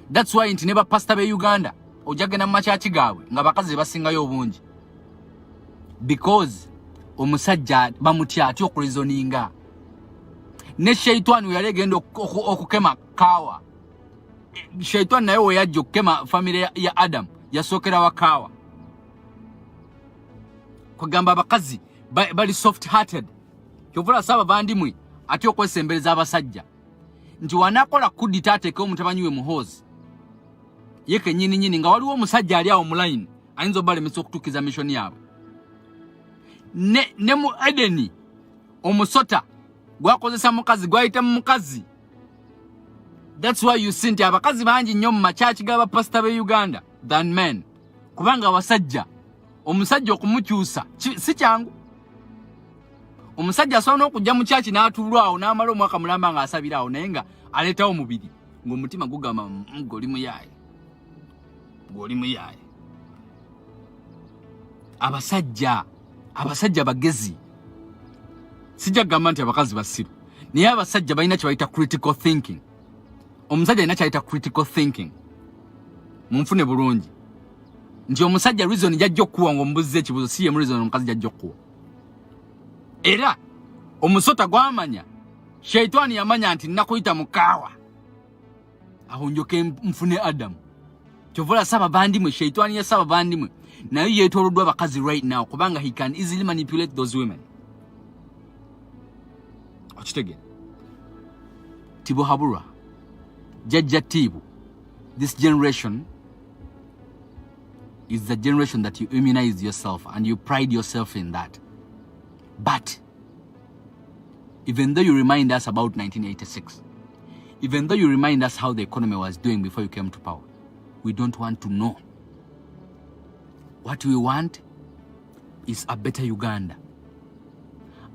That's why inti neba pastor be Uganda. Ojagena machachi gawe. Nga bakazi basingayo obungi. Because omusajja bamutya atyo okureasoninga. Ne Shaitani yalegenda okukema kawa. Shaitani naye we yajja okukema family ya Adam. Yasokera wa kawa. Kugamba abakazi bali soft hearted. Kyovula saba bandimwe atyo okwesembereza abasajja. Nti wanakola kudita ateke omutabanyi we muhozi. Yeke nyini nga waliwo omusajja ali awo mu line ayinza obalemesa okutukiza mission yaabwe. Ne mu Edeni omusota gwakozesa mukazi gwayita mukazi. That's why you see nti abakazi bangi nnyo mu machachi g'abapasita be Uganda than men. Kubanga abasajja omusajja okumukyusa si kyangu. Omusajja asobola okujja mu chachi n'atuulwawo n'amala omwaka mulamba nga asabirawo naye nga aleetawo omubiri ng'omutima gugamba goli muyaaye. Abasajja bagezi. Sijja kugamba nti abakazi basiru. Naye abasajja balina kye bayita critical thinking. Omusajja alina kyayita critical thinking. Munfune bulungi. Nti omusajja reason jajja okuwa ng'omubuzza ekibuzo si ye reason omukazi jajja okuwa. Era omusota gwamanya Shaitani yamanya nti nakuyita mukaawa. Aho njoke mfune Adam. Chovola saba bandimwe Shaitani ya saba bandimwe. Naye yetolodwa abakazi right now kubanga he can easily manipulate those women. Ochitege. Tibo Habura. Jajja Tibu. This generation is the generation that you immunize yourself and you pride yourself in that. But even though you remind us about 1986, even though you remind us how the economy was doing before you came to power, we don't want to know. What we want is a better Uganda.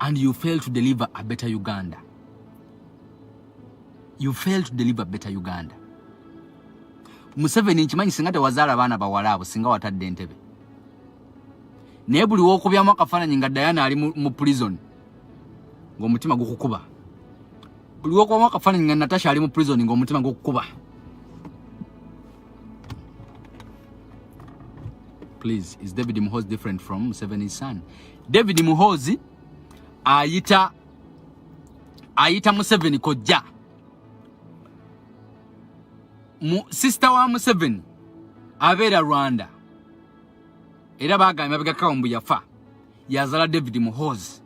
And you fail to deliver a better Uganda. You fail to deliver a better Uganda. Museveni nchimanyi singate wazala bana bawalabu singa watadde ntebe. Naye buli w'okubyamu akafaananyi nga Diana ali mu prison ng'omutima gukukuba. Buli w'okubyamu akafaananyi nga Natasha ali mu prison ng'omutima gukukuba. Please, is David Muhoozi different from Museveni's son? David Muhoozi ayita Museveni kojja. Sister wa Museveni abeera Rwanda. Era bagamba bagakawumbu yafa. Yazala David Muhoozi.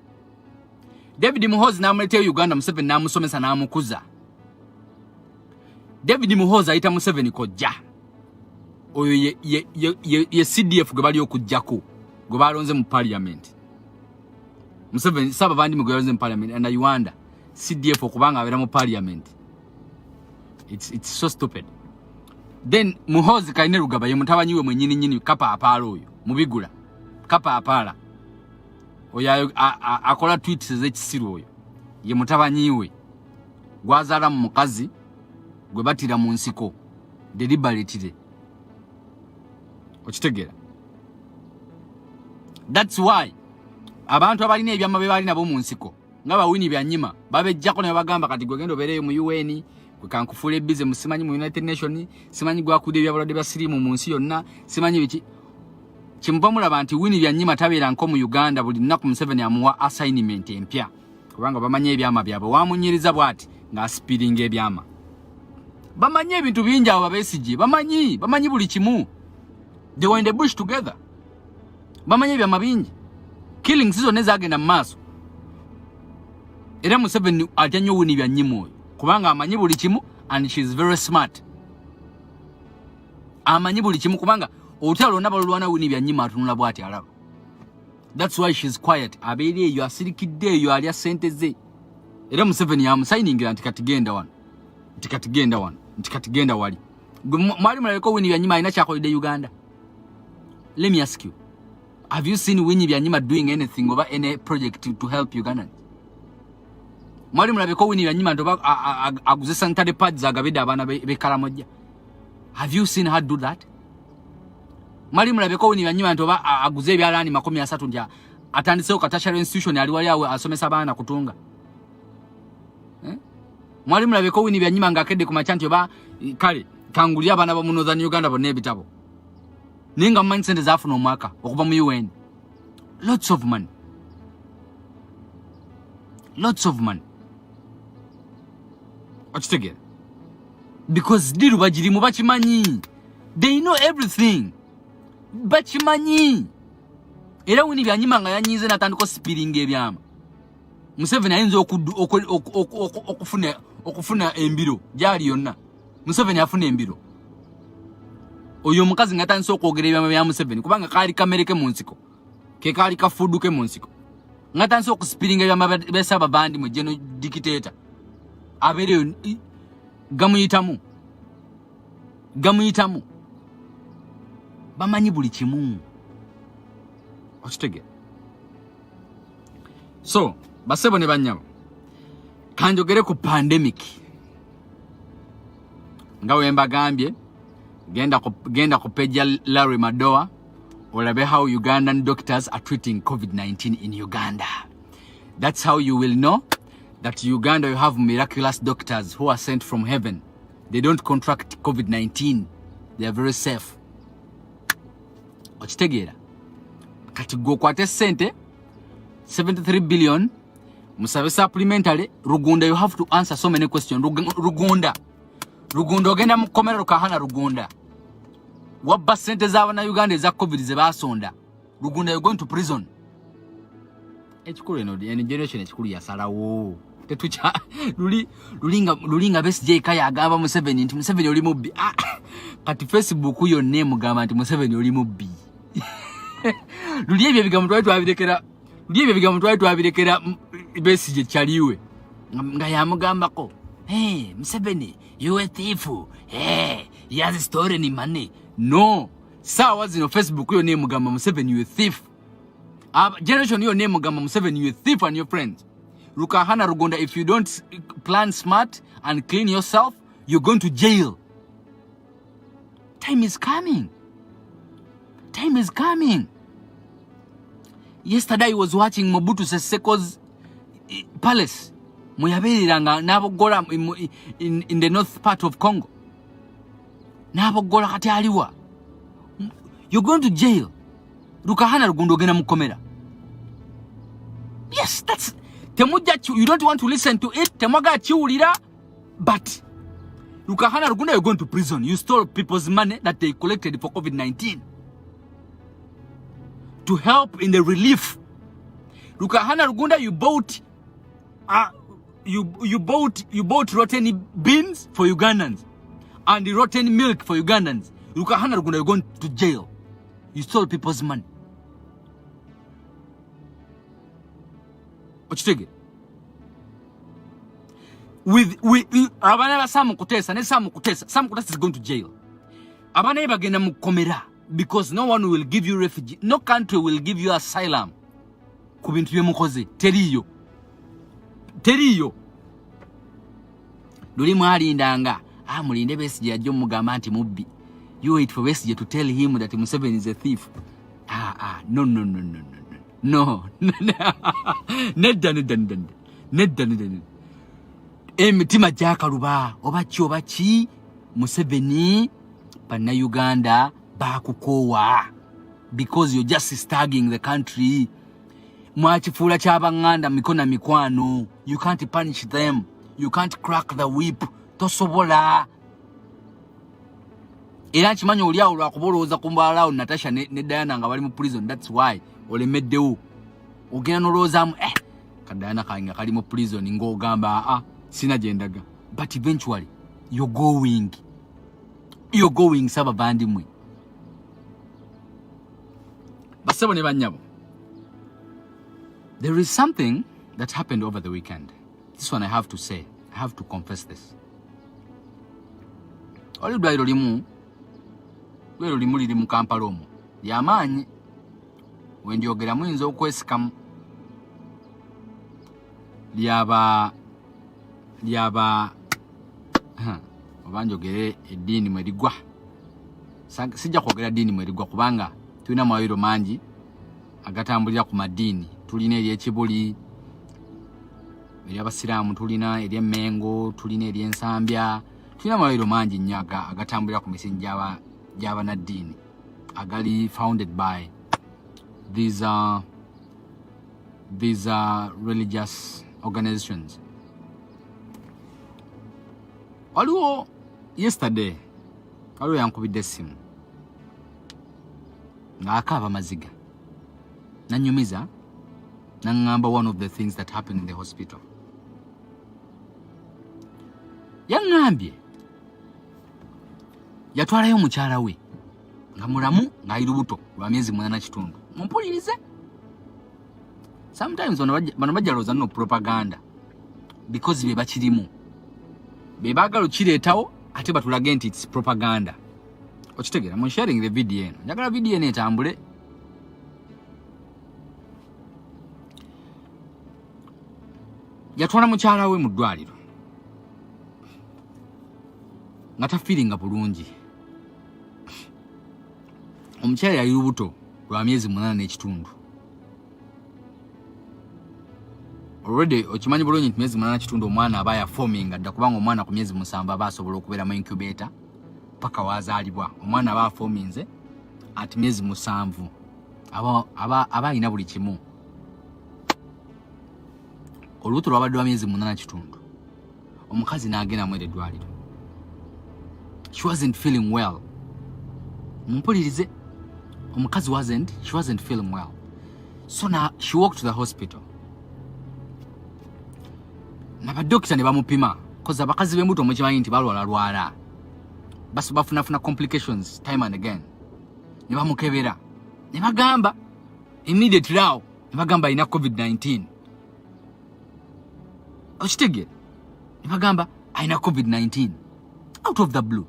David Muhoozi namuletea Uganda Museveni namusomesa namukuza. David Muhoozi ayita Museveni kojja. Oyo ye CDF gwe bali okujjako. Gwe balonze mu parliament. Museveni saba bandi mu gwe balonze mu parliament and Uganda CDF okubanga abera mu parliament. It's so stupid. Then Muhoozi kaine Rugaba ye mutabanyiwe mwenyini nyini kapa apalo oyo mubigula kapa apala oyo akola tweets ez'ekisiru oyo ye mutabanyiwe gwazala mu mukazi gwe batira mu nsiko deliberately. Okitegera? That's why abantu abalina ebyama be bali nabo mu nsiko nga bawini byanyima babejjako ne bagamba kati gwe gendo bereyo mu UN kwe kankufule bize musimanyi mu United Nations simanyi gwakude ebyabalade basirimu mu nsi yonna simanyi biki kimpamula bantu wini byanyima tabeera nko mu Uganda buli nnaku Museveni amuwa assignment empya kubanga bamanye ebyama byabo wamunyiriza bwati nga speeding ebyama bamanye ebintu bingi abo babesije bamanyi buli kimu. They were in the bush together. Bamanye ebyama bingi killing season ezagenda mu maaso. Era Museveni ajanyo wini byanyima oyo kubanga amanyi buli kimu and she is very smart. Amanyi buli kimu kubanga otalo nabalwana wini byanyima atunula bwati alaba. That's why she is quiet. Abeeri eyo asirikidde eyo alya sente ze. Era Museveni yamusigningira nti katigenda wano. Nti katigenda wali. Mwali mulabeko wini byanyima alina kyakolidde Uganda. Let me ask you. Have you seen Winnie Byanyima doing anything over any project to help Uganda? Mwali mulabeko Winnie Byanyima ndoba aguze sanitary pads agabida abana bekaramojja. Have you seen her do that? Mwali mulabeko Winnie Byanyima ndoba aguze ebyalani 30 nja atandise okatasha institution ali wali awe asomesa abana kutunga. Mwali mulabeko Winnie Byanyima ngakedde ku machanti oba kale kangulya abana bo mu Northern Uganda bonna ebitabo. Ninga mmanyi sente zafuna omwaka okuva mu UN. Lots of money. Okitegera? Because diru bagirimu bakimanyi. They know everything. Bakimanyi. Era wini byanyima nga yanyize natandika speeding ebyama. Museveni ayinza okufuna embiro gyali yonna. Museveni afuna embiro. Oyo mukazi ngatanso okwogera ebyama bya Museveni kubanga kali kamereke mu nsiko. Ke kali kafuduke mu nsiko. ngatanso okuspiringa yamabesa babandi mu geno dictator abere gamuyitamu bamanyi buli kimu okitege. So basebo ne banyabo kanjogere ku pandemic nga wemba gambye genda ku page Larry Madoa olabe how Ugandan doctors are treating COVID-19 in Uganda. That's how you will know that Uganda you have miraculous doctors who are sent from heaven. They don't contract COVID-19. They are very safe. Ochitegera kati go kwate sente 73 billion musabe supplementary Rugunda. You have to answer so many questions. Rugunda ogenda Mukkomera Rukahana Rugunda wabba sente z'abana Uganda za COVID ze basonda Rugunda. You're going to prison. Ekikulu eno the generation ekikulu yasalawo tetucha lulinga BSJ kaya agamba Museveni nti Museveni oli mubbi. Kati Facebook yo name gamba nti Museveni oli mubbi. Luli ebyo bigambo twabirekera BSJ chaliwe nga yamugambako Museveni you a thief, he has stolen money. No, sawa zino Facebook yo name gamba Museveni you a thief. Generation yo name gamba Museveni you a thief and your friends. Rukahana Rugunda, if you don't plan smart and clean yourself, you're going to jail. Time is coming. Yesterday I was watching Mobutu Sese Seko's palace. Muyaberiranga nabogola in the north part of Congo. Nabogola kati aliwa. You're going to jail. Rukahana Rugunda ogenda Mukkomera. Yes, that's you don't want to listen to it. Temaga chiulira, but Rukahana Rugunda, you're going to prison. You stole people's money that they collected for COVID-19 to help in the relief. Rukahana Rugunda, you bought rotten beans for Ugandans and the rotten milk for Ugandans. Rukahana Rugunda, you're going to jail. You stole people's money. With abana Sam Kutesa is going to jail. Abana bagenda Mukkomera because no one will give you refugee. No country will give you asylum. Kubintu byemukoze teriyo. Luli mwalindanga mulinde BSJ ajjo mugamba nti mubbi. You wait for BSJ to tell him that Museveni is a thief. No. Nedda. Emitima gyakaluba obachi Museveni panna Uganda bakukowa because you're just stagging the country. Mwachifula kyabanganda mikona mikwano. You can't punish them. You can't crack the whip. Tosobola. Era kimanyi oli awo lwakubolooza kumbalawo Natasha ne Diana nga bali mu prison. That's why olemeddewo ogenda noloozaamu kadayana kange kali mu prison ng'ogamba sina gyendaga. But eventually you're going saba bandimwe. Basebo ne banyabo, there is something that happened over the weekend. This one I have to say, I have to confess this. Oli dwairo limu liri mu Kampala omwo lyamaanyi wendyogera muyinza okwesikamu lyaba obanjogere eddiini mwe ligwa. Sijja kwogera eddiini mwe ligwa kubanga tulina amalwaliro mangi agatambulira ku maddiini. Tulina ery'Ekibuli, ery'Abasiraamu, tulina ery'Emmengo, tulina ery'Ensambya. Tulina amalwaliro mangi nnyo agatambulira ku misingi gy'abanaddiini agali founded by these religious organizations. Waliwo yesterday waliwo yankubidde essimu ng'akaaba maziga nanyumiza nangamba one of the things that happened in the hospital. Yangambye yatwalayo mukyala we nga mulamu ng'ali lubuto lwa myezi 8 kitundu. Mumpulirize. sometimes bano bajaloza no propaganda because be bakirimu be bagalo kiretawo ate batulaga nti it's propaganda. Okitegera mu sharing the video eno njagala video eno etambule. Yatwala mukyala we mu ddwaliro nga tafiringa bulungi. Omukyala yali lubuto lwa myezi 8 n'ekitundu. Already okimanyi bulungi nti myezi 8 n'ekitundu omwana aba yaforming adda kubanga omwana ku myezi 7 aba asobola okubeera mu incubator paka wazaalibwa. Omwana aba aforminze ati myezi 7 aba alina buli kimu. Olubuto lwabadde lwa myezi 8 n'ekitundu. Omukazi n'agenda mu eddwaliro. She wasn't feeling well. Mumpulirize. Omukazi she wasn't feeling well. So now she walked to the hospital. Nabadokita ne bamupima koza abakazi b'embuto mukimanyi nti balwala basi bafuna complications time and again. Ne bamukebera ne bagamba immediately now ne bagamba ina COVID-19. Okitegere ne bagamba ina COVID-19 out of the blue.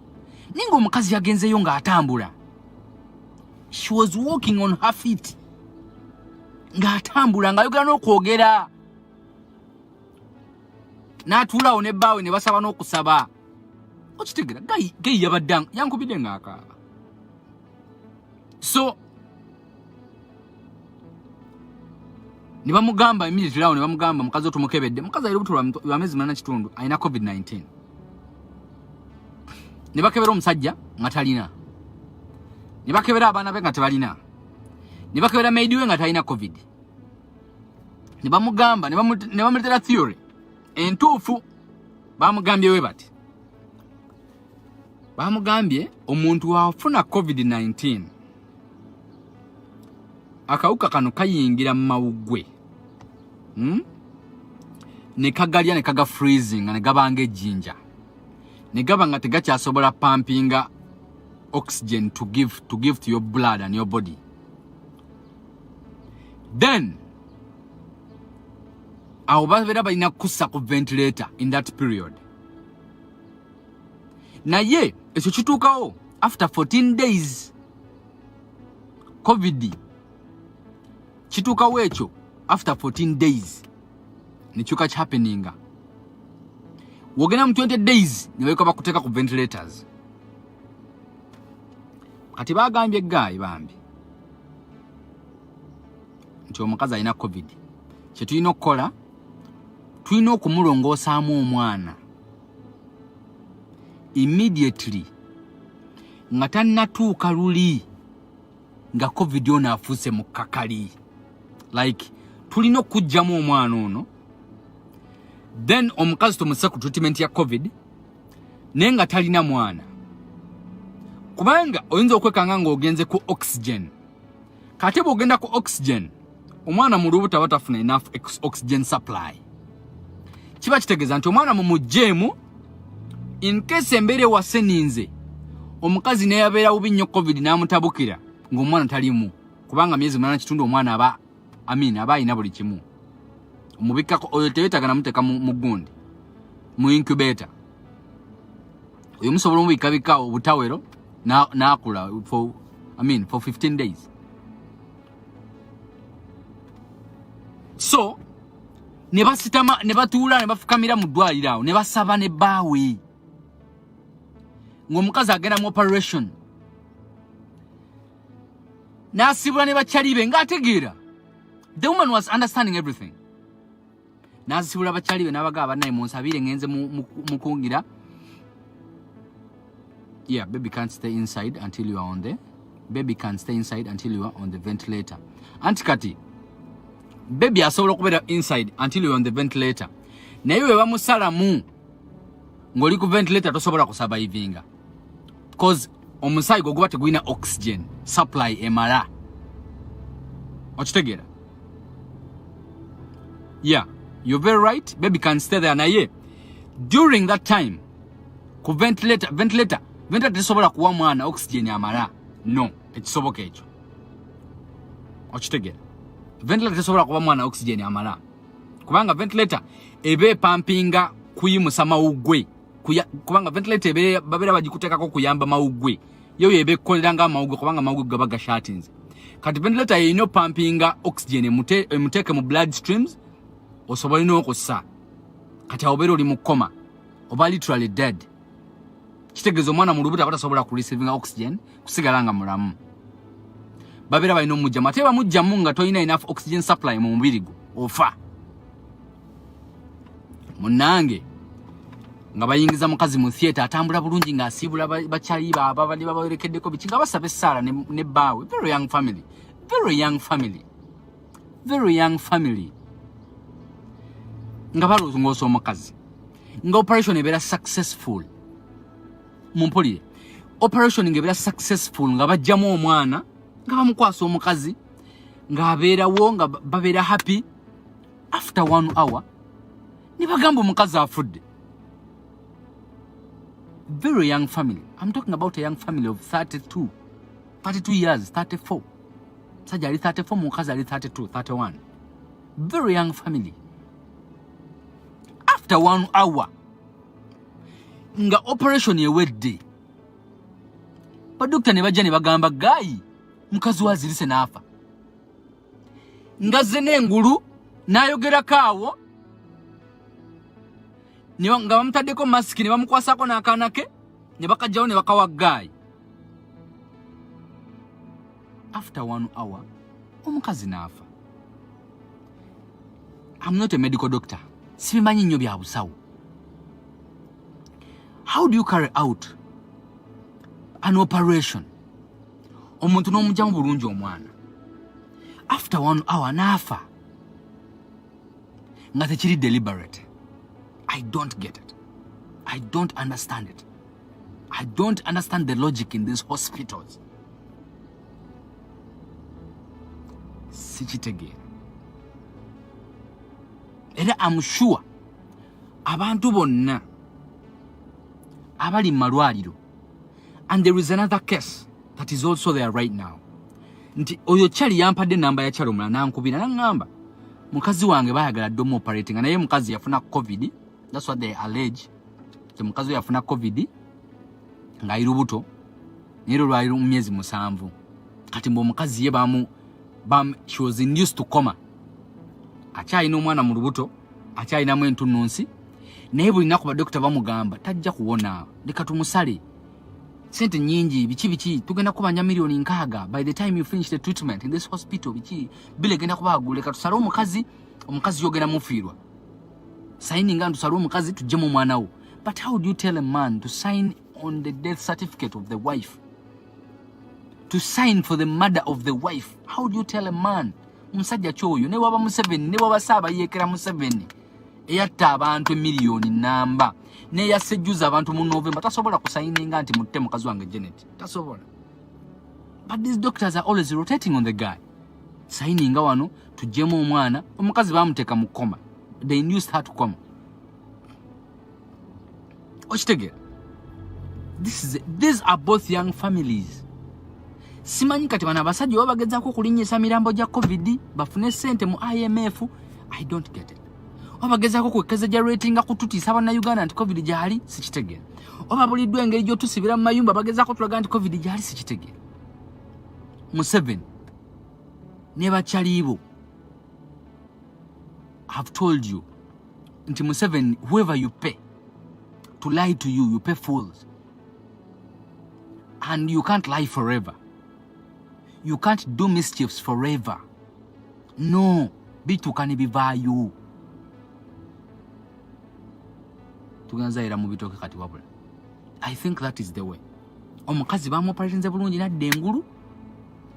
Ningo omukazi yagenzeyo nga atambula. She was walking on her feet. Nga atambula nga yogera n'okwogera. N'atuulawo ne bbaawe ne basaba n'okusaba. Okitegera gayi yabadde yankubidde ng'akaaba. So ne bamugamba immediately awo ne bamugamba mukazi otumukebedde. Mukazi ali lubuto lwa myezi 8 n'ekitundu alina COVID-19. Ne bakebera omusajja nga talina. Ne bakebera abaana be nga tebalina. Ne bakebera maidi we nga talina COVID. Ne bamugamba ne bamuletera theory entuufu. Bamugambye we bati. Bamugambye omuntu afuna COVID-19 akawuka kano kayingira mu mawuggwe. Ne kagalya ne kaga freezing ne gabanga ejjinja. Ne gaba nga tegakyasobola pumpinga oxygen to give to your blood and your body. Then awo babeera balina kussa ku ventilator in that period. Naye ekyo kituukawo after 14 days. COVID kituukawo ekyo after 14 days. Nikyuka happeninga. Wogena mu 20 days ne bayuka bakuteeka ku ventilators. Kati bagambye gayi bambi nti omukazi alina COVID. Kye tulina okukola tulina okumulongoosaamu omwana immediately nga tannatuuka luli nga COVID ono afuuse mu kakali. Like tulina okugyamu omwana ono then omukazi tumusse ku treatment ya COVID naye nga talina mwana. Kubanga oyinza okwekanga ng'ogenze ku oxygen. Kati bw'ogenda ku oxygen omwana mu lubuto aba tafuna enough oxygen supply. Kiba kitegeeza nti omwana mu mugjeemu in case embeera ewaseninze omukazi naye yabeera bubi nnyo COVID n'amutabukira ng'omwana talimu. Kubanga myezi 8 n'ekitundu omwana aba alina buli kimu. Omubikkako oyo teweetaga namuteeka mu gundi mu incubator. Oyo musobola omubikabika obutawero n'akula for 15 days. So ne basitama ne batuula ne bafukamira mu ddwaliro awo ne basaba ne bbaawe ng'omukazi agenda mu operation. N'asibula ne bakyalibe ng'ategeera. The woman was understanding everything. N'asibula bakyalibe n'abagamba naye munsabire ngenze mu kungira. Yeah, baby can't stay inside until you are on the ventilator. Antikati baby asobola okubeera inside until you are on the ventilator. Naye we bamusalamu ng'oli ku ventilator tosobola kusurvivinga. Because omusaayi gwo guba tegulina oxygen supply emala. Okitegeera? Yeah, you're very right. Baby can stay there. Naye during that time ku ventilator tesobola kuwa mwana oxygen amala. No, ekisoboka ekyo. Okitegeera? ventilator tesobola kuba mwana oxygen amala kubanga ventilator ebe pumpinga kuyimusa mawugwe kubanga ventilator ebe babera bagikutekako kuyamba mawugwe yo yebe kolanga mawugwe kubanga mawugwe gabaga shattings kati ventilator yino pumpinga oxygen emuteke mu blood streams osobola ino okussa kati awobero oli mukoma oba literally dead kitegezo mwana mu lubuto abatasobola ku receiving oxygen kusigala nga mulamu babera balina omujja mateba mujja munga toyina enough oxygen supply mu mubiri gwo ofa munange nga bayingiza mukazi mu theater atambula bulungi nga asibula bakyali baba bali babawerekeddeko bikinga basabe sala ne bawe very young family nga balongoso omukazi nga operation ebera successful mumpulire operation ngebera successful nga bajjamu omwana nga bamukwasa omukazi nga abeerawo nga babeera happy after 1 hour ni bagamba omukazi afudde. Very young family. I'm talking about a young family of 32 years, 34. Sajali 34, mukazi ali 32, 31. Very young family. After 1 hour, nga operation yewedde. Ba doctor ne bajja ne bagamba gayi mukazi wazirise nafa. Nga zene ngulu nayogera kawo nga bamutaddeko mask ne bamukwasako n'akaana ke ne bakajjawo ne bakawa gayi. After 1 hour omukazi nafa. I'm not a medical doctor. Sibimanyi nnyo bya busawo. How do you carry out an operation? Omuntu n'omujjamu bulungi omwana. After 1 hour nafa. Nga tekiri deliberate. I don't get it. I don't understand it. I don't understand the logic in these hospitals. Sichitege. Era I'm sure abantu bonna abali malwaliro, and there is another case that is also there right now. Nti oyo chali yampadde namba ya chalo mulana nkubira nangamba mukazi wange bayagala domo operating naye mukazi yafuna covid. That's what they allege. The mukazi yafuna covid nga irubuto nero lwaliru myezi 7 kati mbo mukazi ye she was induced to coma. Akyalina omwana mu lubuto, akyalinamu entunnunsi, naye buli naku badokita bamugamba tajja kuwona, leka tumusale. Sente nyingi biki tugenda kubanja milioni 6 by the time you finish the treatment in this hospital biki bile genda kubagula, leka tusale omukazi yogenda mufiirwa. Signing nga tusale omukazi tujjemu omwana wo. But how do you tell a man to sign on the death certificate of the wife? To sign for the murder of the wife? How do you tell a man? Musajja kyoyo ne waba Museveni ne waba saaba yekera Museveni eyatta abantu miliyoni namba ne yasejuza abantu mu November tasobola kusayininga nti mutte mukazi wange Janet tasobola. But these doctors are always rotating on the guy. Sayininga wano tujjemu omwana omukazi bamuteka mu coma. They induced her to coma. Ochitegera. These are both young families. Simanyi kati bana basajja babagezako kulinyisa mirambo ja covid bafune sente mu IMF. I don't get it. Babagezako kwekeza ja rating akututisa bana Uganda anti covid jali sikitegera. Obabuliddwe engeri gyo tusibira mu mayumba bagezako tulaga anti covid jali sikitegera. Museveni ne bakyalibo. I've told you nti Museveni, whoever you pay to lie to you, you pay fools. And you can't lie forever. You can't do mischiefs forever. No. Bitukani bivayo. Tuganzaira mu bitoke kati wabula. I think that is the way. Omukazi bamu operations bulungi nadde engulu.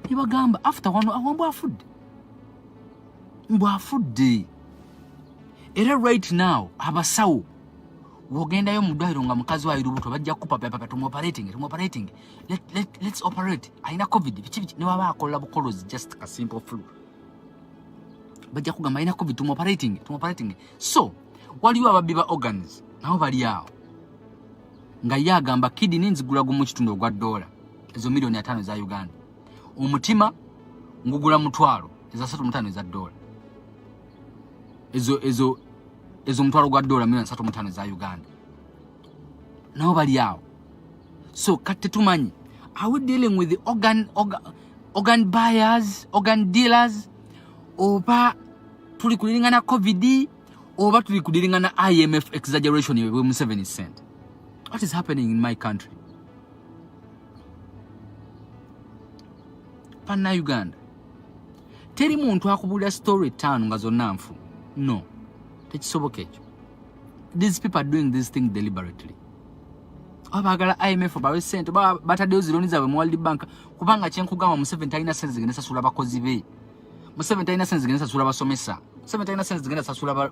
Ibagamba after 1 hour mbu afudde. Era right now abasawo wogenda yo mudwairo nga mukazi wa irubuto bajja kupa papa operating. Let's operate. Aina covid bichi ne waba akola bukolozi just a simple flu. Bajja kugamba aina covid operating. So waliwo ababiba organs nabo bali yao. Nga yagamba kidney nzigula mu kitundu ogwa $5 ezo miliyoni 5 za Uganda. Omutima ngugula $1,000 eza $35 eza dollar. Ezo mutwalo gwa dollar $35 eza Uganda. Nobody out. So kati tumanyi, are we dealing with the organ buyers, organ dealers, oba tuli kulingana COVID, oba tuli kulingana IMF exaggeration we Museveni sent? What is happening in my country? Pana Uganda. Teri muntu akubulira story tano nga zonna nfu. No. Tekisoboka ekyo. These people are doing this thing deliberately. Abagala IMF bawe sente bataddeyo zironi zaabwe mu World Bank kubanga kyenkugamba Museveni talina sente zigenda sasula bakozi be. Museveni talina sente zigenda sasula basomesa. Museveni talina sente zigenda sasula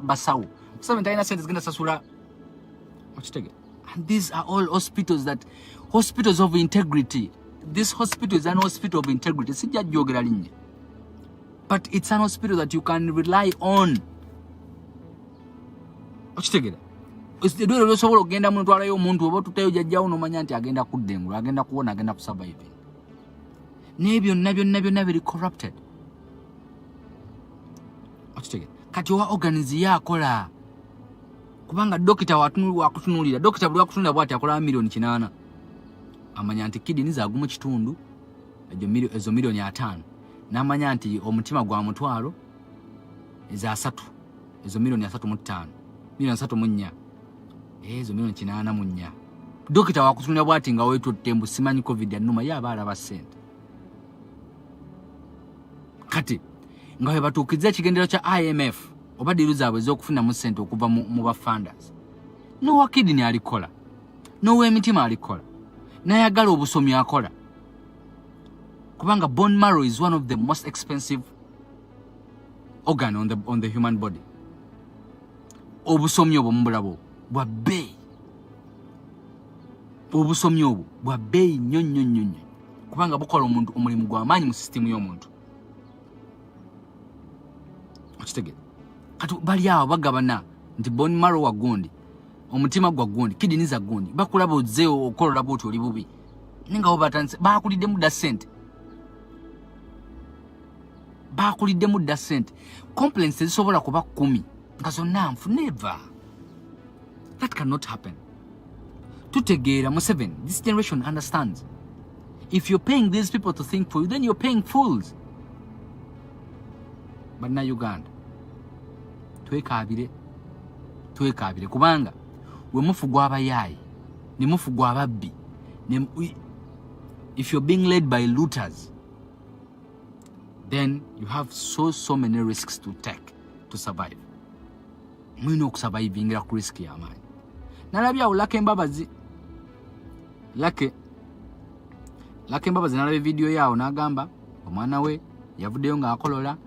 basawo. Museveni talina sente zigenda sasula ochitege. And these are all hospitals of integrity. This hospital is an hospital of integrity. Sijja jogera linnya. But it's an hospital that you can rely on. Ochitegera. Usidwele losobola ogenda mu ntwala y'omuntu oba tutayo jajjawo nomanya nti agenda kuddengula, agenda kuwona, agenda kusurvive. Nebyo byonna biri corrupted. Ochitegera. Kati wa organize yakola. Kubanga dokita wakutunulira. Dokita buli wakutunulira bwati akola $8,000,000. Amanya nti kidini zagumu kitundu ezo $5,000,000. Namanya nti omutima gwa mutwalo eza 3 ezo $3.5 $3.4 ezo $8.4. Dokita wakutunulira bwati nga wetu tembu simanyi COVID annuma yabaala basente. Kati nga we batuukiza ekigendero kya IMF oba diru zaabwe ez'okufuna mu sente okuva mu bafunders. Nowa kidini alikola. Nowa emitima alikola. Nayagala obusomi akola. Kubanga bone marrow is one of the most expensive organ on the human body. Obusomi obwo mbulabo bwa bei. Obusomi obwo bwa bei nnyo. Kubanga bukola omuntu omulimu gw'amaanyi mu system y'omuntu. Okitegera. Kati bali awo bagabana nti bone marrow wa gundi, omutima gwa gundi, kidini za gundi. Bakulaba ozeo okolola bwoti oli bubi. Ninga obatanse bakuliddemu da sente. Bakuliddemu da sente. Complaints zisobola kuba 10 nga zonna nfu. Never. That cannot happen. Tutegeera Museveni, this generation understands. If you're paying these people to think for you, then you're paying fools. But na Uganda twekaabire kubanga we mufu gw'abayaayi ne mufu gw'ababbi. If you're being led by looters, then you have so many risks to take to survive. Mwino okusurvivingira ku risk y'amaanyi. Nalabyawo Lake Mbabazi. Lake Mbabazi nalabye video yawo n'agamba omwana we yavuddeyo ng'akolola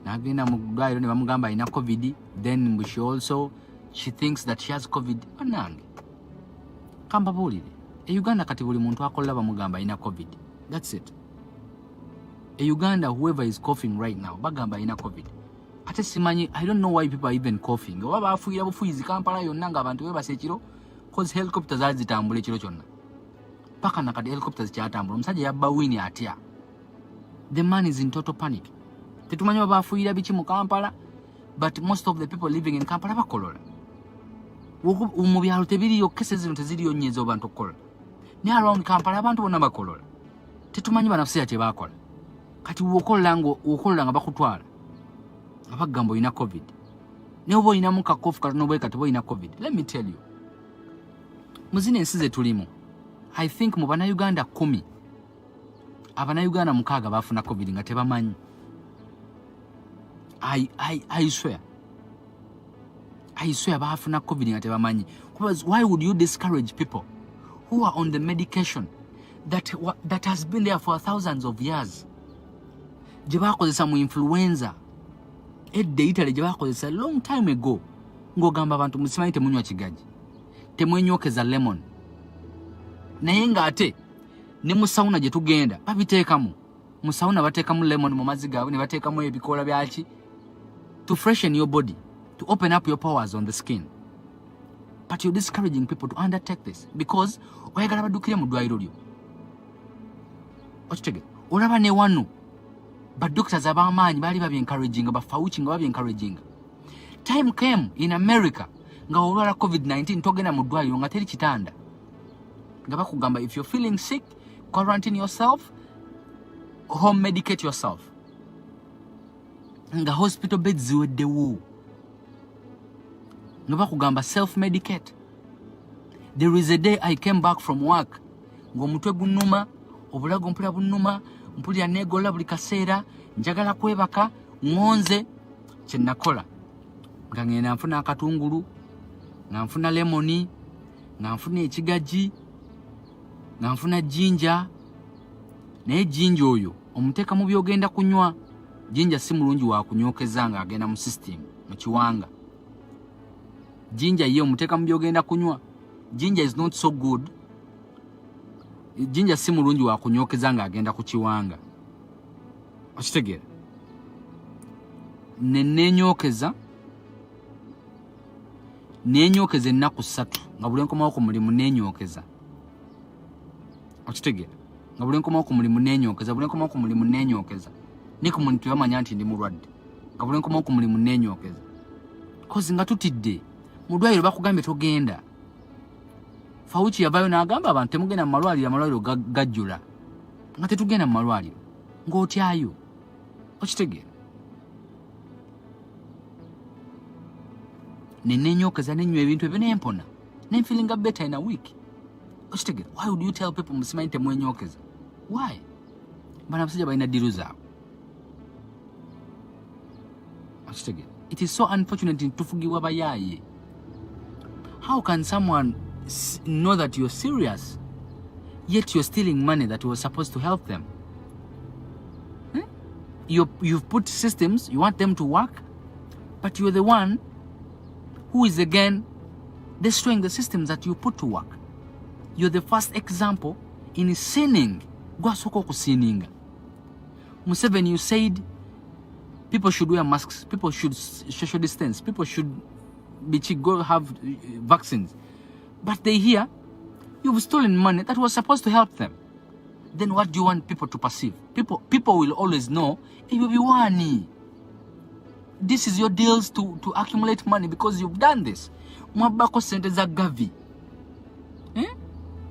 n'agenda mu ddwaliro ne bamugamba alina COVID. Then she thinks that she has COVID. Banange kamba buulire Uganda kati buli muntu akola bamugamba alina COVID. That's it. Uganda, whoever is coughing right now, bagamba alina COVID. Ate simanyi, I don't know why people are even coughing. Oba bafuira bufuyizi Kampala yonna nga abantu bebase ekiro cause helicopters zaali zitambula ekiro kyonna. Paka nakati helicopters kyatambula. Omusajja yabba wini atya. The man is in total panic. Tetumanyi bafuira biki mu Kampala, but most of the people living in Kampala bakolola. Mu byalo tebiriyo cases zino teziriyo nnyo abantu okukola. Ne around Kampala abantu bonna bakolola. Tetumanyi banafusi ate bakola. Kati wokola nga bakutwala. Abagamba ina COVID. Ne obo ina muka kofu katono bwe kati bo ina COVID. Let me tell you. Muzine ensi ze tulimu. I think mu bana Uganda 10. Abana Uganda 6 bafuna COVID nga tebamanyi. I swear bafuna COVID nga tebamanyi. Why would you discourage people who are on the medication that has been there for thousands of years? Je bakozesa mu influenza Italy je bakozesa long time ago. Ngogamba abantu musimanyi temunywa kigaji, temwenyokeza lemon. Naye nga ate ne mu sauna je tugenda babiteekamu. Mu sauna bateekamu lemon mu mazzi gaabwe ne bateekamu ebikoola byaki to freshen your body, to open up your powers on the skin. But you're discouraging people to undertake this because oyagala badukire mu ddwaliro lyo. Okitege olaba ne wano but doctors abamanyi bali babi encouraging ba Fauci nga babi encouraging. Time came in America nga olwala COVID-19 togenda mu ddwaliro nga teri kitanda nga bakugamba if you're feeling sick quarantine yourself, home medicate yourself. Nga hospital beds ziweddewo nga bakugamba self medicate. There is a day I came back from work ng'omutwe gunnuma, obulago mpula bunnuma, mpulira neegolla buli kaseera, njagala kwebaka, ngonze. Kye nakola nga ngenda nfuna akatungulu, nga nfuna lemoni, nga nfuna ekigaji, nga nfuna jinja. Naye jinja oyo omuteeka mu byogenda kunywa. Jinja si mulungi wa kunyokeza nga agenda mu system mu kiwanga. Jinja ye omuteeka mu byogenda kunywa. Jinja is not so good. Jinja si mulungi wa kunyokeza nga agenda ku kiwanga. Okitegera? Nenyokeza ennaku 3 nga buli nkomawo ku mulimu nenyokeza. Okitegera? Nga buli nkomawo ku mulimu nenyokeza, buli nkomawo ku mulimu nenyokeza. Ni ku muntu yamanya nti ndi mulwadde. Nga buli nkomawo ku mulimu nenyokeza. Kozi nga tutidde mu ddwaliro bakugambye togenda. Fauci yavayo n'agamba abantu temugenda mu malwaliro, amalwaliro gajjula. Nga tetugenda mu malwaliro ng'otyayo. Okitegera? Nenyokeza nenywa ebintu ebyo nempona. Feeling better in a week. Okitegera? Why would you tell people musimanyi temwenyokeza? Why? Bana abasajja balina diru zaabwe. Okitegera? It is so unfortunate in tufugibwa bayaaye. How can someone know that you're serious, yet you're stealing money that was supposed to help them? You've put systems, you want them to work, but you're the one who is again destroying the systems that you put to work. You're the first example in sinning. Gwasoko kusininga. Museveni, you said people should wear masks, people should social distance, people should go have vaccines. But they hear you've stolen money that was supposed to help them. Then what do you want people to perceive? People will always know you be one. This is your deals to accumulate money because you've done this. Mwabako sente za Gavi.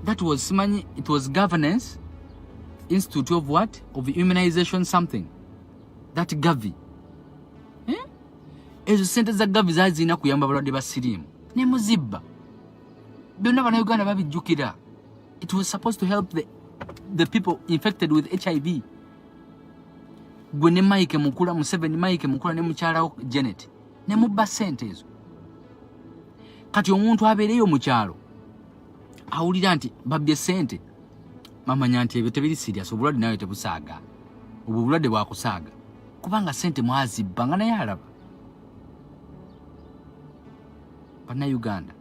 That was money. It was governance institute of what? Of immunization something. That Gavi. Ezo sente za Gavi zazina kuyamba balwadde ba sirimu. Ne muzibba. Byonna bana Uganda babijjukira. It was supposed to help the people infected with HIV. Gwe ne Mike Mukula, Museveni Mike Mukula ne mukyala Janet. Ne mubba sente ezo. Kati omuntu abeereyo mu kyalo awulira nti babbye sente, mamanya nti ebyo tebiri serious, obulwadde nawe tebusaaga. Obwo bulwadde bwakusaaga kubanga sente mwazibba nga naye alaba. Bana Uganda,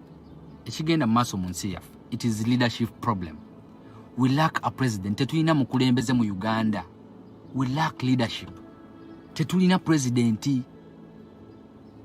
ekigenda mu maaso mu nsi yaffe, it is leadership problem. We lack a president. Tetulina mukulembeze mu Uganda. We lack leadership. Tetulina presidenti.